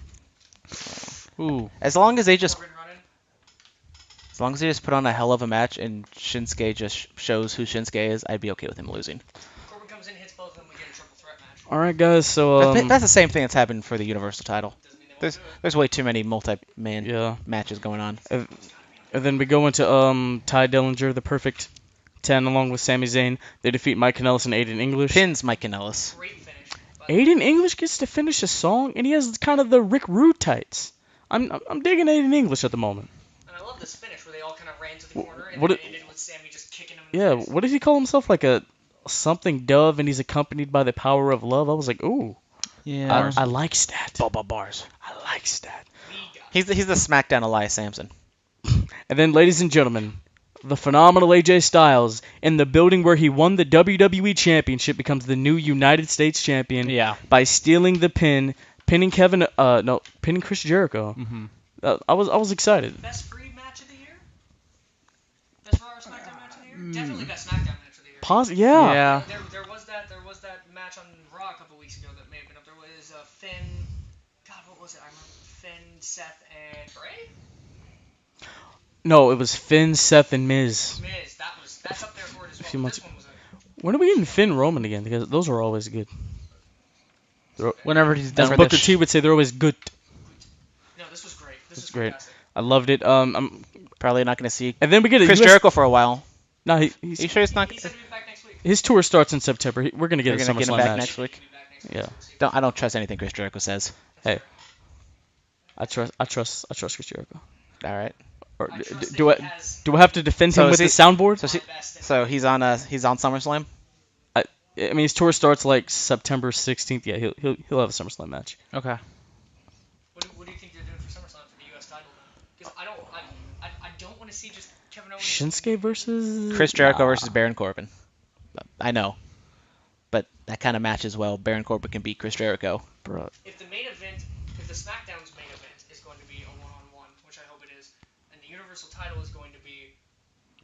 Ooh.
as long as they just
Corbin running.
as long as they just put on a hell of a match and Shinsuke just shows who Shinsuke is, I'd be okay with him losing.
Corbin comes in, hits both of them, we get a triple threat match.
All right, guys. So
That's the same thing that's happened for the Universal title.
Doesn't mean they won't
There's
do it.
there's way too many multi-man
yeah.
matches going on.
And then we go into Ty Dillinger, the perfect 10, along with Sami Zayn. They defeat Mike Kanellis and Aiden English.
Pins Mike Kanellis.
Great finish. by the way.
Aiden English gets to finish a song, and he has kind of the Rick Rude tights. I'm digging Aiden English at the moment.
And I love this finish where they all kind of ran to the corner and
what
then
it-
it ended with Sammy just kicking him in
Yeah,
the face.
what does he call himself? Like a something dove, and he's accompanied by the power of love. I was like, ooh,
Yeah.
I like that.
Bubba bars.
I like that.
We got
He's the SmackDown Elias Sampson.
And then, ladies and gentlemen, the phenomenal AJ Styles in the building where he won the WWE Championship becomes the new United States Champion
Yeah.
by stealing the pin, pinning Chris Jericho.
Mm-hmm.
I was excited.
best free match of the year? Best Raw or SmackDown match of the year? Definitely best SmackDown match of the year.
Yeah.
Yeah.
There was that match on Raw a couple weeks ago that may have been up there. Was Finn? God, what was it? I remember Finn, Seth, and Bray.
No, it was Finn, Seth, and Miz.
Miz. That's up there for it as well.
few months-
This one was a
When are we getting Finn Roman again? Because those are always good.
Whenever he's done
As
with
Booker
this.
T would say, they're always good.
no. This was great. This was
great.
fantastic.
I loved it.
Probably not going to see
And then we get a
Chris
US
Jericho for a while.
No,
Are you sure it's not?
He said he'd be back next week.
his tour starts in September. We're gonna get
They're
a
gonna get him
SummerSlam
back
match.
next week.
He'll be back next week.
Yeah.
We'll see.
I don't trust anything Chris Jericho says.
I trust Chris Jericho.
All right.
Or
I trust
do
that
I
he has
do I have to defend
So
him with
is
the soundboard?
So,
my best in
so he's on SummerSlam.
I mean, his tour starts like September 16th. Yeah, he'll have a SummerSlam match.
Okay.
What do you think they're doing for SummerSlam for the U.S. title? Because I don't want to see just Kevin Owens.
Shinsuke versus
Chris Jericho versus Baron Corbin. I know, but that kind of matches well. Baron Corbin can beat Chris Jericho.
Bro.
If the main event, if the SmackDown's main event is going to be a one-on-one, which I hope it is, and the Universal title is going to be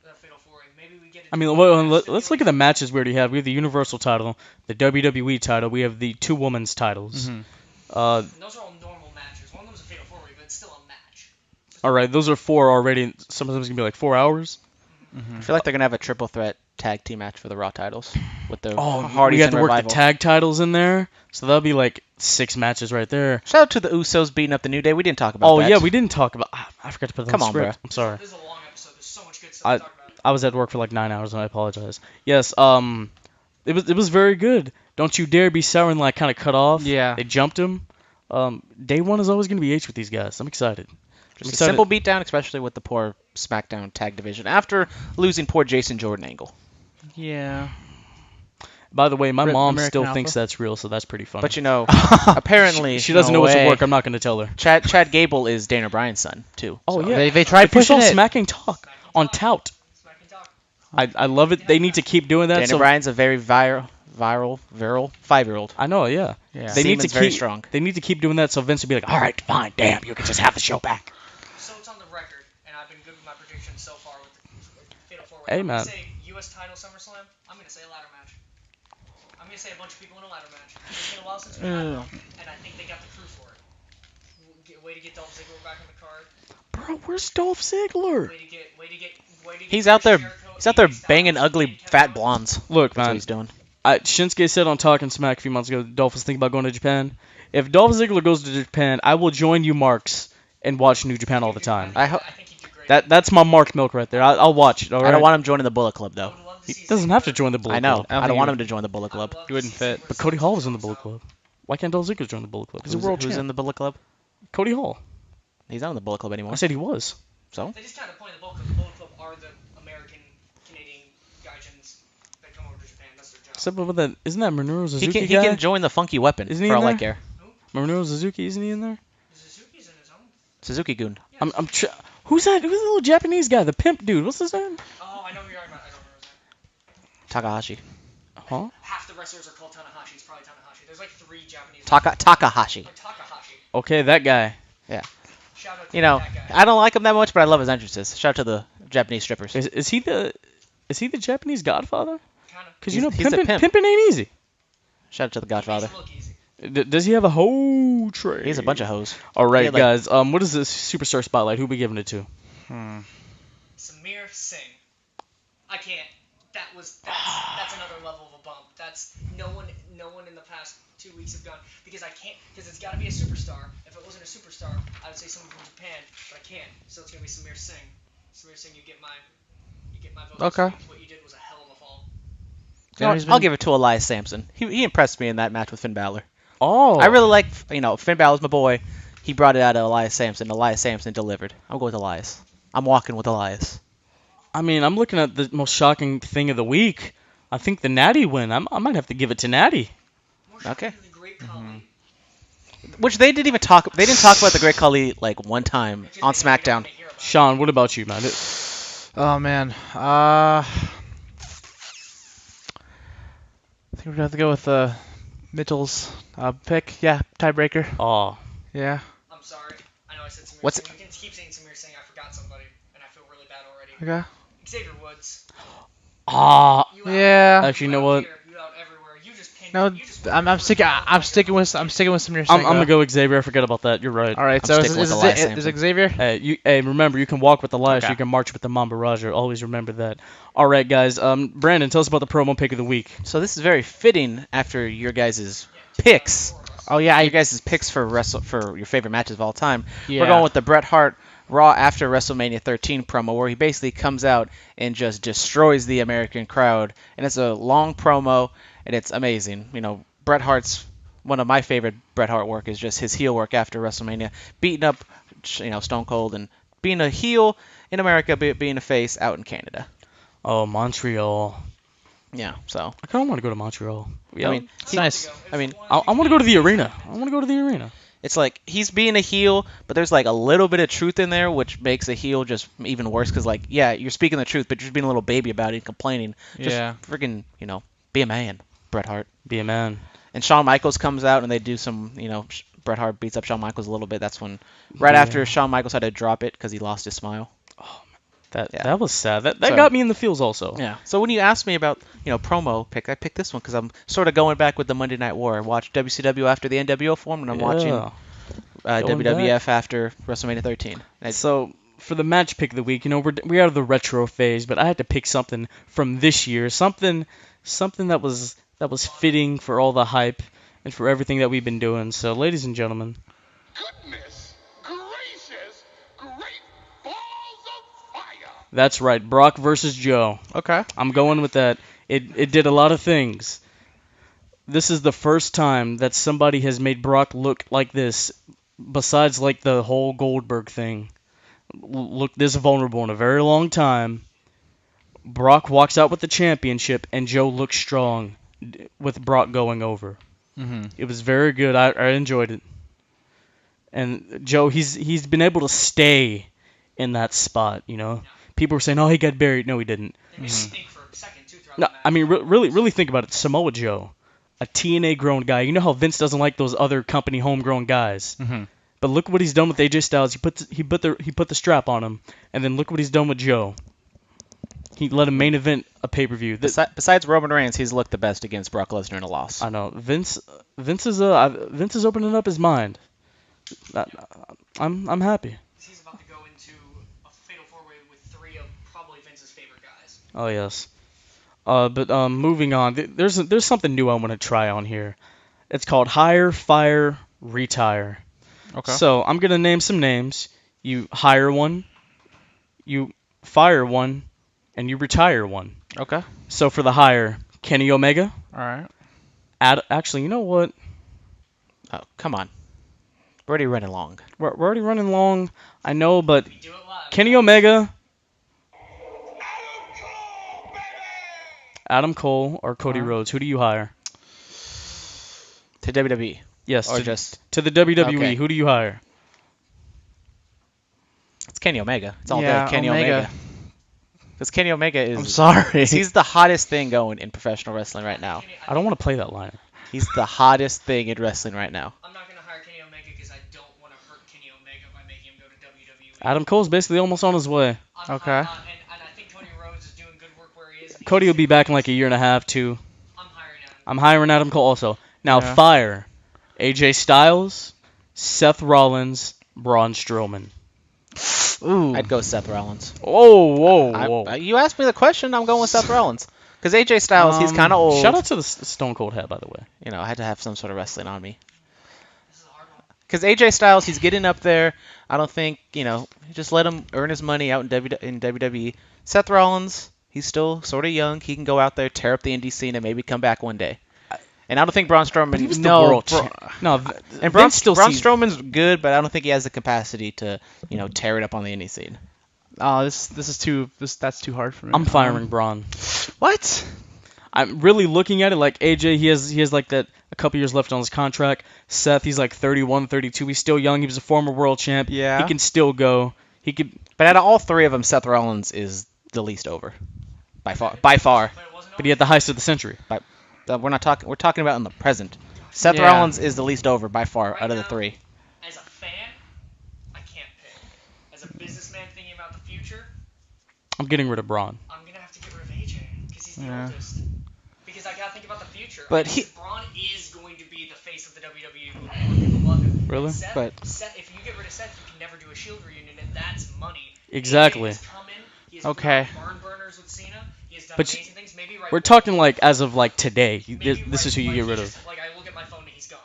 the Fatal 4-Way, maybe we get.
I mean, let's look at the matches we already have. We have the Universal title, the WWE title. We have the two women's titles.
Mm-hmm.
And those are all normal matches. One of them is a Fatal 4-Way, but it's still a match.
All right, those are 4 already. Some of them gonna be like 4 hours.
I feel like they're gonna have a triple threat tag team match for the Raw titles with the
Oh,
Hardys
we have
and
to work
Revival.
the tag titles in there, so that'll be like 6 matches right there.
Shout out to the Usos beating up the New Day. We didn't talk about
Oh
that.
yeah, we didn't talk about. I forgot to put that
Come
on
on,
the script.
bruh.
I'm sorry.
This is a long episode. There's so much good stuff to talk about.
I was at work for like 9 hours, and I apologize. Yes, it was very good. Don't you dare be sour and like kind of cut off.
Yeah.
They jumped him. Day one is always gonna be H with these guys. I'm excited.
Just a
excited.
simple beatdown, especially with the poor SmackDown tag division after losing poor Jason Jordan Angle.
Yeah.
By the way, my mom
American
still
Alpha?
thinks that's real, so that's pretty funny.
But you know, apparently
she doesn't
no
know what's
way.
at work. I'm not gonna tell her.
Chad Gable is Dana Bryan's son too.
Oh
so-
yeah,
They tried
They
pushing
push
it.
Smacking Talk on Tout.
Smack and talk.
I love it. They need to keep doing that.
Dana
So
Bryan's a very viral 5-year-old.
I know, yeah.
Yeah.
They need to
Seaman's very
keep.
strong.
They need to keep doing that, so Vince would be like, "All right, fine, damn, you can just have the show back."
So it's on the record, and I've been good with my predictions so far with the Fatal 4-Way.
Hey,
I'm
man.
gonna say U.S. title SummerSlam. I'm gonna say a ladder match. I'm gonna say a bunch of people in a ladder match. It's been a while since we had one, and I think they got the crew for it. Way to get Dolph Ziggler back on the card.
Bro, where's Dolph Ziggler?
Way to get.
He's out there.
Jericho,
He's out there
AJ Styles,
banging ugly
and Kevin
fat
Owens.
blondes.
Look,
That's what
man.
he's doing.
Shinsuke said on Talking Smack a few months ago, Dolph was thinking about going to Japan. If Dolph Ziggler goes to Japan, I will join you, Marks, and watch New Japan all the time.
I hope.
I think he'd do great. great.
That's my marked milk right there. I'll watch it. All right.
I don't want him joining the Bullet Club,
I
though.
would love to
He
see
doesn't
Ziggler
have to
though.
join the Bullet
I know.
Club.
I don't
I don't
think
want
he
him to join the Bullet
I would
Club.
love
He
to
wouldn't
see
fit.
Ziggler
But
sit
Cody
in
Hall
the
was in the
Bullet
Bullet Club. Why can't Dolph Ziggler join the Bullet Club? He's a world
Who's
champ.
in the Bullet Club?
Cody Hall.
He's not in the Bullet Club anymore.
I said he was.
So?
They just kind of point the Bullet Club. The Bullet Club are the American, Canadian gaijins that come over to Japan. That's their job.
Except for that, isn't that Minoru
He
Suzuki
can
guy?
join the Funky Weapon
Isn't he
for
in
all I
there?
care.
Minoru Suzuki, isn't he in there?
Suzuki's in his own.
Suzuki-gun.
Yes.
Who's that? Who's the little Japanese guy? The pimp dude. What's his name?
Oh, I know who you're talking about. I don't remember his name.
Takahashi.
Huh?
Half the wrestlers are called Tanahashi. It's probably Tanahashi. There's like 3 Japanese.
Takahashi.
Or Takahashi.
Okay, that guy.
Shout out to
You know,
that guy.
I don't like him that much, but I love his entrances. Shout out to the Japanese strippers.
Is he the Japanese Godfather?
Kinda.
Because you know
He's a pimp.
pimping ain't easy.
Shout out to the
He makes
Godfather.
it look easy.
Does he have a whole tray?
He has a bunch of hoes.
All right,
He had, like-
guys. What is this superstar spotlight? Who we giving it to?
Samir Singh. I can't. That's another level of a bump. That's no one in the past 2 weeks have gone because it's got to be a superstar. If it wasn't a superstar, I would say someone from Japan, but I can't. So it's gonna be Samir Singh. Samir Singh, you get my vote.
Okay.
What you did was a hell of a fall.
You know,
he's
I'll
been-
give it to Elias Sampson. He impressed me in that match with Finn Balor.
Oh,
I really like, Finn Balor's my boy. He brought it out of Elias Sampson. Elias Sampson delivered. I'll go with Elias. I'm walking with Elias.
I mean, I'm looking at the most shocking thing of the week. I think the Natty win. I might have to give it to Natty.
More
Okay.
shockingly, Great Khali.
Which they didn't even talk. They didn't talk about the Great Khali like one time
Just
on
they don't
SmackDown.
hear about it.
Shawn, what about you, man?
Oh man. I think we're gonna have to go with Mitchell's pick. Yeah, tiebreaker.
Oh,
Yeah.
I'm sorry. I know I said Samir
What's-
Singh. You can keep saying Samir Singh. I forgot somebody, and I feel really bad already.
Okay.
Xavier Woods.
ah.
You out
Yeah.
Actually, you know
out
what?
here, you out everywhere. You just pinned.
No,
you just
I'm sticking. I'm sticking with Samir Singh.
I'm gonna go Xavier. I forget about that. You're right.
All right.
I'm
So
sticking with Elias
is
Sampson.
Xavier?
Hey, remember, you can walk with Elias,
Okay.
you can march with the Mamba Raja. Always remember that. All right, guys. Brandon, tell us about the promo pick of the week.
So this is very fitting after your guys' picks.
Oh yeah.
Your guys' picks for your favorite matches of all time.
Yeah.
We're going with the Bret Hart Raw after WrestleMania 13 promo, where he basically comes out and just destroys the American crowd. And it's a long promo, and it's amazing. Bret Hart's one of my favorite Bret Hart work is just his heel work after WrestleMania, beating up, Stone Cold and being a heel in America, being a face out in Canada.
Oh, Montreal.
Yeah, so
I kind of want to go to Montreal.
I mean,
It's nice.
I mean,
I want to go to the arena. I want to go to the arena.
it's like he's being a heel, but there's like a little bit of truth in there, which makes a heel just even worse. Because you're speaking the truth, but you're just being a little baby about it, and complaining. Just
Yeah.
freaking, be a man, Bret Hart.
Be a man.
And Shawn Michaels comes out and they do some, Bret Hart beats up Shawn Michaels a little bit. That's when, right
Yeah.
after Shawn Michaels had to drop it because he lost his smile. Yeah.
That was sad. That
So-
got me in the feels also.
Yeah. So when you asked me about, promo pick, I picked this one because I'm sort of going back with the Monday Night War. I watched WCW after the NWO form, and I'm watching
Yeah.
WWF
back.
after WrestleMania 13.
So for the match pick of the week, we're out of the retro phase, but I had to pick something from this year, something that was fitting for all the hype and for everything that we've been doing. So, ladies and gentlemen,
Goodness gracious, great balls of fire!
that's right, Brock versus Joe.
Okay.
I'm going with that. It did a lot of things. This is the first time that somebody has made Brock look like this, besides like the whole Goldberg thing. Look this vulnerable in a very long time. Brock walks out with the championship, and Joe looks strong with Brock going over.
Mhm.
It was very good. I enjoyed it. And Joe, he's been able to stay in that spot. People were saying, "Oh, he got buried." No, he didn't.
They made me think for a second too throughout
No,
the match.
I mean, really think about it. Samoa Joe, a TNA grown guy. You know how Vince doesn't like those other company homegrown guys.
Mhm.
But look what he's done with AJ Styles. He put the strap on him, and then look what he's done with Joe. He let him main event a pay-per-view.
Besides Roman Reigns, he's looked the best against Brock Lesnar in a loss.
I know Vince is opening up his mind. I'm happy.
He's about to go into a fatal four-way with 3 of probably Vince's favorite guys.
Oh yes. But moving on. There's something new I want to try on here. It's called Hire, Fire, Retire.
Okay.
So I'm gonna name some names. You hire one, you fire one, and you retire one.
Okay.
So for the hire, Kenny Omega.
All right.
Actually, you know what?
Oh, come on. We're already running long.
We're already running long. I know, but
We do it live.
Kenny Omega,
Adam Cole, baby!
Adam Cole, or Cody Rhodes. Who do you hire?
To WWE.
Yes,
Or
to,
just...
to the WWE.
Okay.
Who do you hire?
It's Kenny Omega. It's all
Yeah,
day Kenny Omega. Because Kenny Omega is...
I'm sorry.
He's the hottest thing going in professional wrestling right now.
I don't want to play that line.
He's the hottest thing in wrestling right now.
I'm not going to hire Kenny Omega because I don't want to hurt Kenny Omega by making him go to WWE.
Adam Cole's basically almost on his way.
Okay.
And I think Cody Rhodes is doing good work where he is. and
Cody
he's
will be back in like a year and a half, too.
I'm hiring Adam.
I'm hiring Adam Cole also. Now,
Yeah.
fire AJ Styles, Seth Rollins, Braun Strowman.
Ooh.
I'd go Seth Rollins.
Oh, whoa.
You asked me the question, I'm going with Seth Rollins. Because AJ Styles, he's kind of old.
Shout out to the Stone Cold hat, by the way.
You know, I had to have some sort of wrestling on me.
This is a hard one.
Because AJ Styles, he's getting up there. I don't think, just let him earn his money out in WWE. Seth Rollins, he's still sort of young. He can go out there, tear up the indie scene, and maybe come back one day. And I don't think Braun Strowman...
He was the world No,
And Braun
still sees...
Strowman's good, but I don't think he has the capacity to, tear it up on the indie scene.
Oh, that's too hard for me.
I'm firing Braun.
What?
I'm really looking at it like AJ, he has like that a couple years left on his contract. Seth, he's like 31, 32. He's still young. He was a former world champ.
Yeah.
He can still go. He could.
But out of all three of them, Seth Rollins is the least over. By far.
But it wasn't
But he had the heist of the century.
We're talking about in the present. Seth
Yeah.
Rollins is the least over by far
Right
out of the
now,
three.
As a fan, I can't pick. As a businessman thinking about the future,
I'm getting rid of Braun.
I'm going to have to get rid of AJ because he's the
Yeah.
oldest. Because I got to think about the future.
But
Braun is going to be the face of the WWE movement. People love him.
Really?
Seth, if you get rid of Seth, you can never do a Shield reunion, and that's money.
Exactly.
AJ has come in, he has
Okay.
put on barn burners with Cena. He has done
But
amazing things. Maybe right
We're
before-
talking like as of like today.
maybe
This
right
is who you
when
get
he
rid of.
just- Like, I look at my phone and he's gone.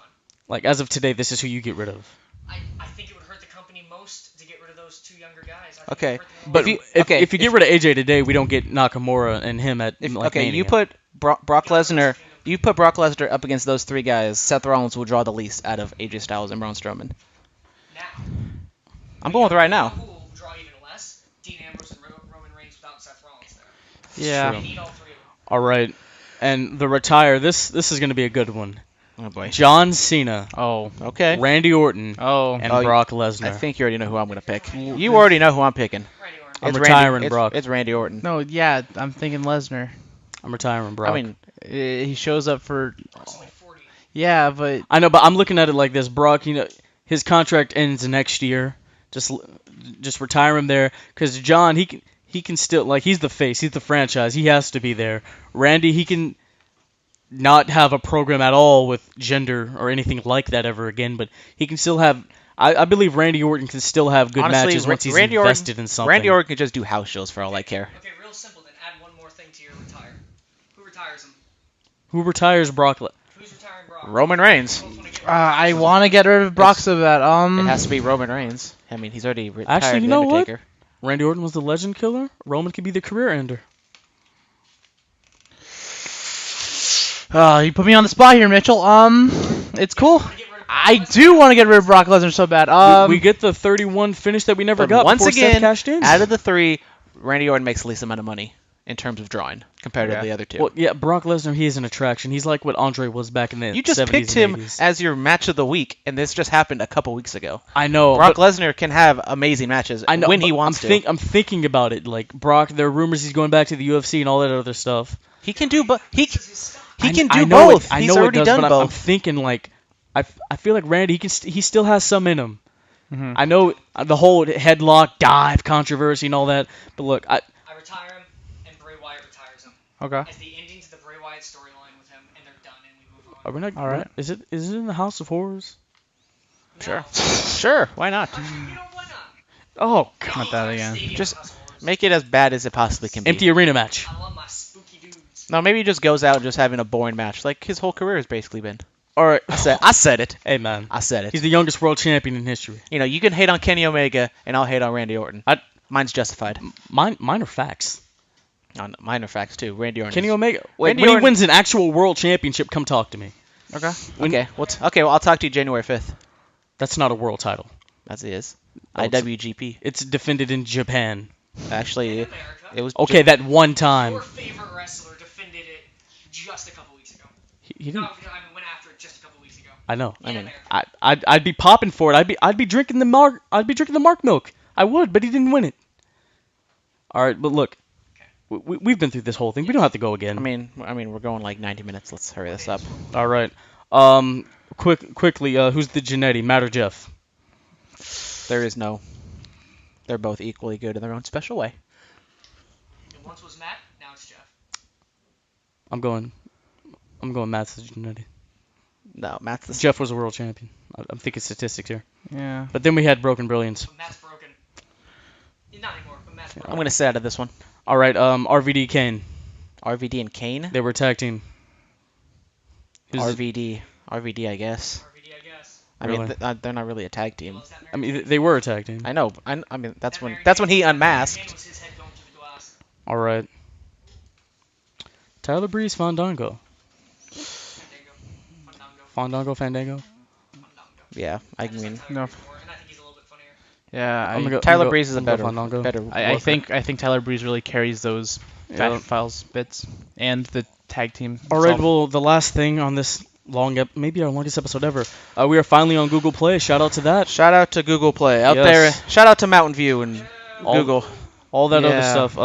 Like as of today, this is who you get rid of.
I think it would hurt the company most to get rid of those two younger guys. I think
Okay.
it would hurt them
But
most.
if you get rid of AJ today, we don't get Nakamura and him at like
Okay,
Mania.
you put Brock Lesnar. You put Brock Lesnar up against those three guys. Seth Rollins will draw the least out of AJ Styles and Braun Strowman.
Now.
I'm going with right now.
Who will draw even less? Dean Ambrose and Roman Reigns without Seth Rollins there.
Yeah.
They need all three of them.
All right, and the retire. This is going to be a good one.
Oh boy.
John Cena,
Oh.
Okay.
Randy Orton,
Oh.
and
Oh,
Brock
I
Lesnar.
think you already know who I'm going to pick. You already know who I'm picking.
Randy Orton.
I'm
It's
retiring
Randy,
Brock.
It's Randy Orton.
No, yeah, I'm thinking Lesnar.
I'm retiring Brock.
I mean,
He shows up for.
Brock's only 40.
Yeah, but
I know, but I'm looking at it like this. Brock, his contract ends next year. Just retire him there, because John, he can still, like, he's the face, he's the franchise, he has to be there. Randy, he can not have a program at all with gender or anything like that ever again, but he can still have. I believe Randy Orton can still have good
honestly,
matches once he's
Randy
invested in something.
Randy Orton can just do house shows for all I care.
Okay, real simple. Then add one more thing to your retire. Who retires him?
Who retires Brock?
Who's retiring Brock?
Roman Reigns.
Who else wanna get rid of
I
Brock?
want to get rid of Brock so bad.
It has to be Roman Reigns. I mean, he's already retired.
Actually, you
The
know what?
Undertaker.
Randy Orton was the legend killer. Roman could be the career ender.
You put me on the spot here, Mitchell. It's cool.
Wanna get rid of Brock
I
Lesnar?
do want to get rid of Brock Lesnar so bad.
We get the 31 finish that we never
But
got
once
before Seth
again,
cashed in.
out of the three, Randy Orton makes the least amount of money in terms of drawing compared to
Yeah.
the other two.
Well, yeah, Brock Lesnar, he is an attraction. He's like what Andre was back in the
You just
70s
picked
and
him
80s.
as your match of the week, and this just happened a couple weeks ago.
I know.
Brock
but
Lesnar can have amazing matches
I know
when he
but
wants
I'm
to.
I'm thinking about it. Like Brock, there are rumors he's going back to the UFC and all that other stuff.
He can do, but he
This is his stuff.
can
I
do
know
both.
I
He's
know
already
it does,
done
but
both.
I'm thinking like, I feel like Randy, he still has some in him.
Mhm.
I know the whole headlock dive controversy and all that, but look,
I retire him, and Bray Wyatt retires him.
Okay.
As the ending to the Bray Wyatt storyline with him, and they're done, and we move on.
are we not?
All right.
Is it in the House of Horrors?
Sure. Sure, why not?
You know, why not?
Oh God.
Not that again.
Stadium
Just
House of Horrors.
Make it as bad as it possibly can be.
Empty arena match.
I love my spooky dudes.
No, maybe he just goes out just having a boring match, like his whole career has basically been.
All right.
I said it.
Hey man,
I said it.
he's the youngest world champion in history.
You know, you can hate on Kenny Omega, and I'll hate on Randy Orton. Mine's justified.
Mine are facts.
Mine are facts too. Randy Orton.
Kenny Omega. Like,
Randy
when he
Orton-
wins an actual world championship, come talk to me.
Okay.
Okay. Well, I'll talk to you January 5th.
That's not a world title.
As it is.
No, it's-
IWGP.
It's defended in Japan.
Actually,
In America,
it was
Okay, that one time.
your favorite wrestler defended it just a couple weeks ago.
He
No,
didn't.
I mean, went after it just a couple weeks ago.
I know.
In America.
I'd be popping for it. I'd be drinking the mark. I'd be drinking the Mark milk. I would, but he didn't win it. All right, but look, we've been through this whole thing. We don't have to go again.
I mean, we're going like 90 minutes. Let's hurry this up.
All right. Quickly, who's the Genetti, Matt or Jeff?
There is no. They're both equally good in their own special way.
It once was Matt, now it's Jeff.
I'm going Matt's the Genetti.
No, Matt's the.
Jeff was a world champion. I'm thinking statistics here.
Yeah.
But then we had Broken Brilliance.
But Matt's broken. Not anymore, but Matt's broken.
I'm gonna sit out of this one.
All right. RVD, Kane.
RVD and Kane.
They were a tag team. Who's the-
RVD, I guess.
RVD, I guess.
I mean,
Really?
they're not really a tag team.
Well, is that
I
Mary
mean,
Jane?
they were a tag team.
I know. I mean, that's
That
when
Mary
that's when
Jane-
he
that Mary
unmasked.
Jane was his head going through the glass.
All right. Tyler Breeze, Fandango.
Fandango.
Fandango.
Yeah, I
just
mean,
like Tyler
no.
Breeze more, and I think he's a little bit funnier.
Yeah.
I'm gonna go-
Tyler
I'm gonna
Breeze is a
I'm gonna
better
go Fandango.
better.
I
worker.
think Tyler Breeze really carries those
Yeah.
Fashion Files bits and the tag team.
All right.
itself.
Well, the last thing on this maybe our longest episode ever. We are finally on Google Play. Shout out to that.
Shout out to Google Play out
Yes.
there. Shout out to Mountain View and
All-
Google.
All that other
Yeah.
stuff.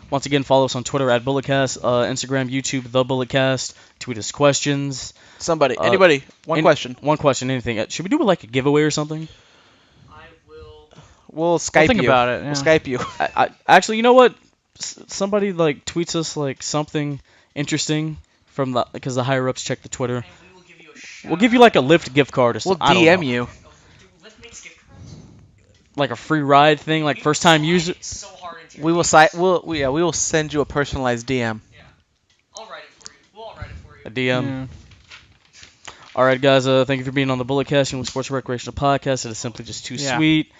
Once again, follow us on Twitter at Bulletcast, Instagram, YouTube, The Bulletcast. Tweet us questions.
Somebody,
Uh,
anybody, one
any-
question.
One question, anything. Should we do like a giveaway or something?
I will.
We'll Skype
think
you.
about it,
We'll
yeah.
Skype you.
Actually, you know what? Somebody like tweets us like something interesting from because the higher ups check the Twitter.
And we will give you a shout.
We'll give you like a Lyft gift card or
We'll
something. I don't
DM
know.
you.
Oh, dude, Lyft makes gift cards.
Like a free ride thing, like
We
first time
slide
user.
it so hard into your
We will
DMs.
we will send you a personalized DM.
Yeah. I'll write it for you. We'll all write it for you.
A DM.
Yeah.
All right, guys. Thank you for being on the Bulletcast, and Sports Recreational Podcast. It is simply just too
Yeah.
sweet.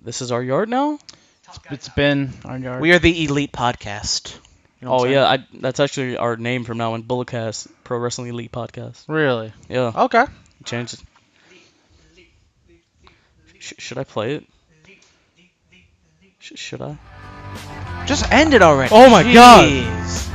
This is our yard now.
Tough guy
It's
time.
been our yard.
We are the Elite Podcast. You know what
Oh
I'm
yeah, that's actually our name from now on. Bulletcast, Pro Wrestling Elite Podcast.
Really.
Yeah,
saying? Okay.
changed it.
Leap, leap, leap, leap,
Should I play it?
leap, leap, leap, leap.
Should I?
Just end it already.
Oh my God.
Jeez.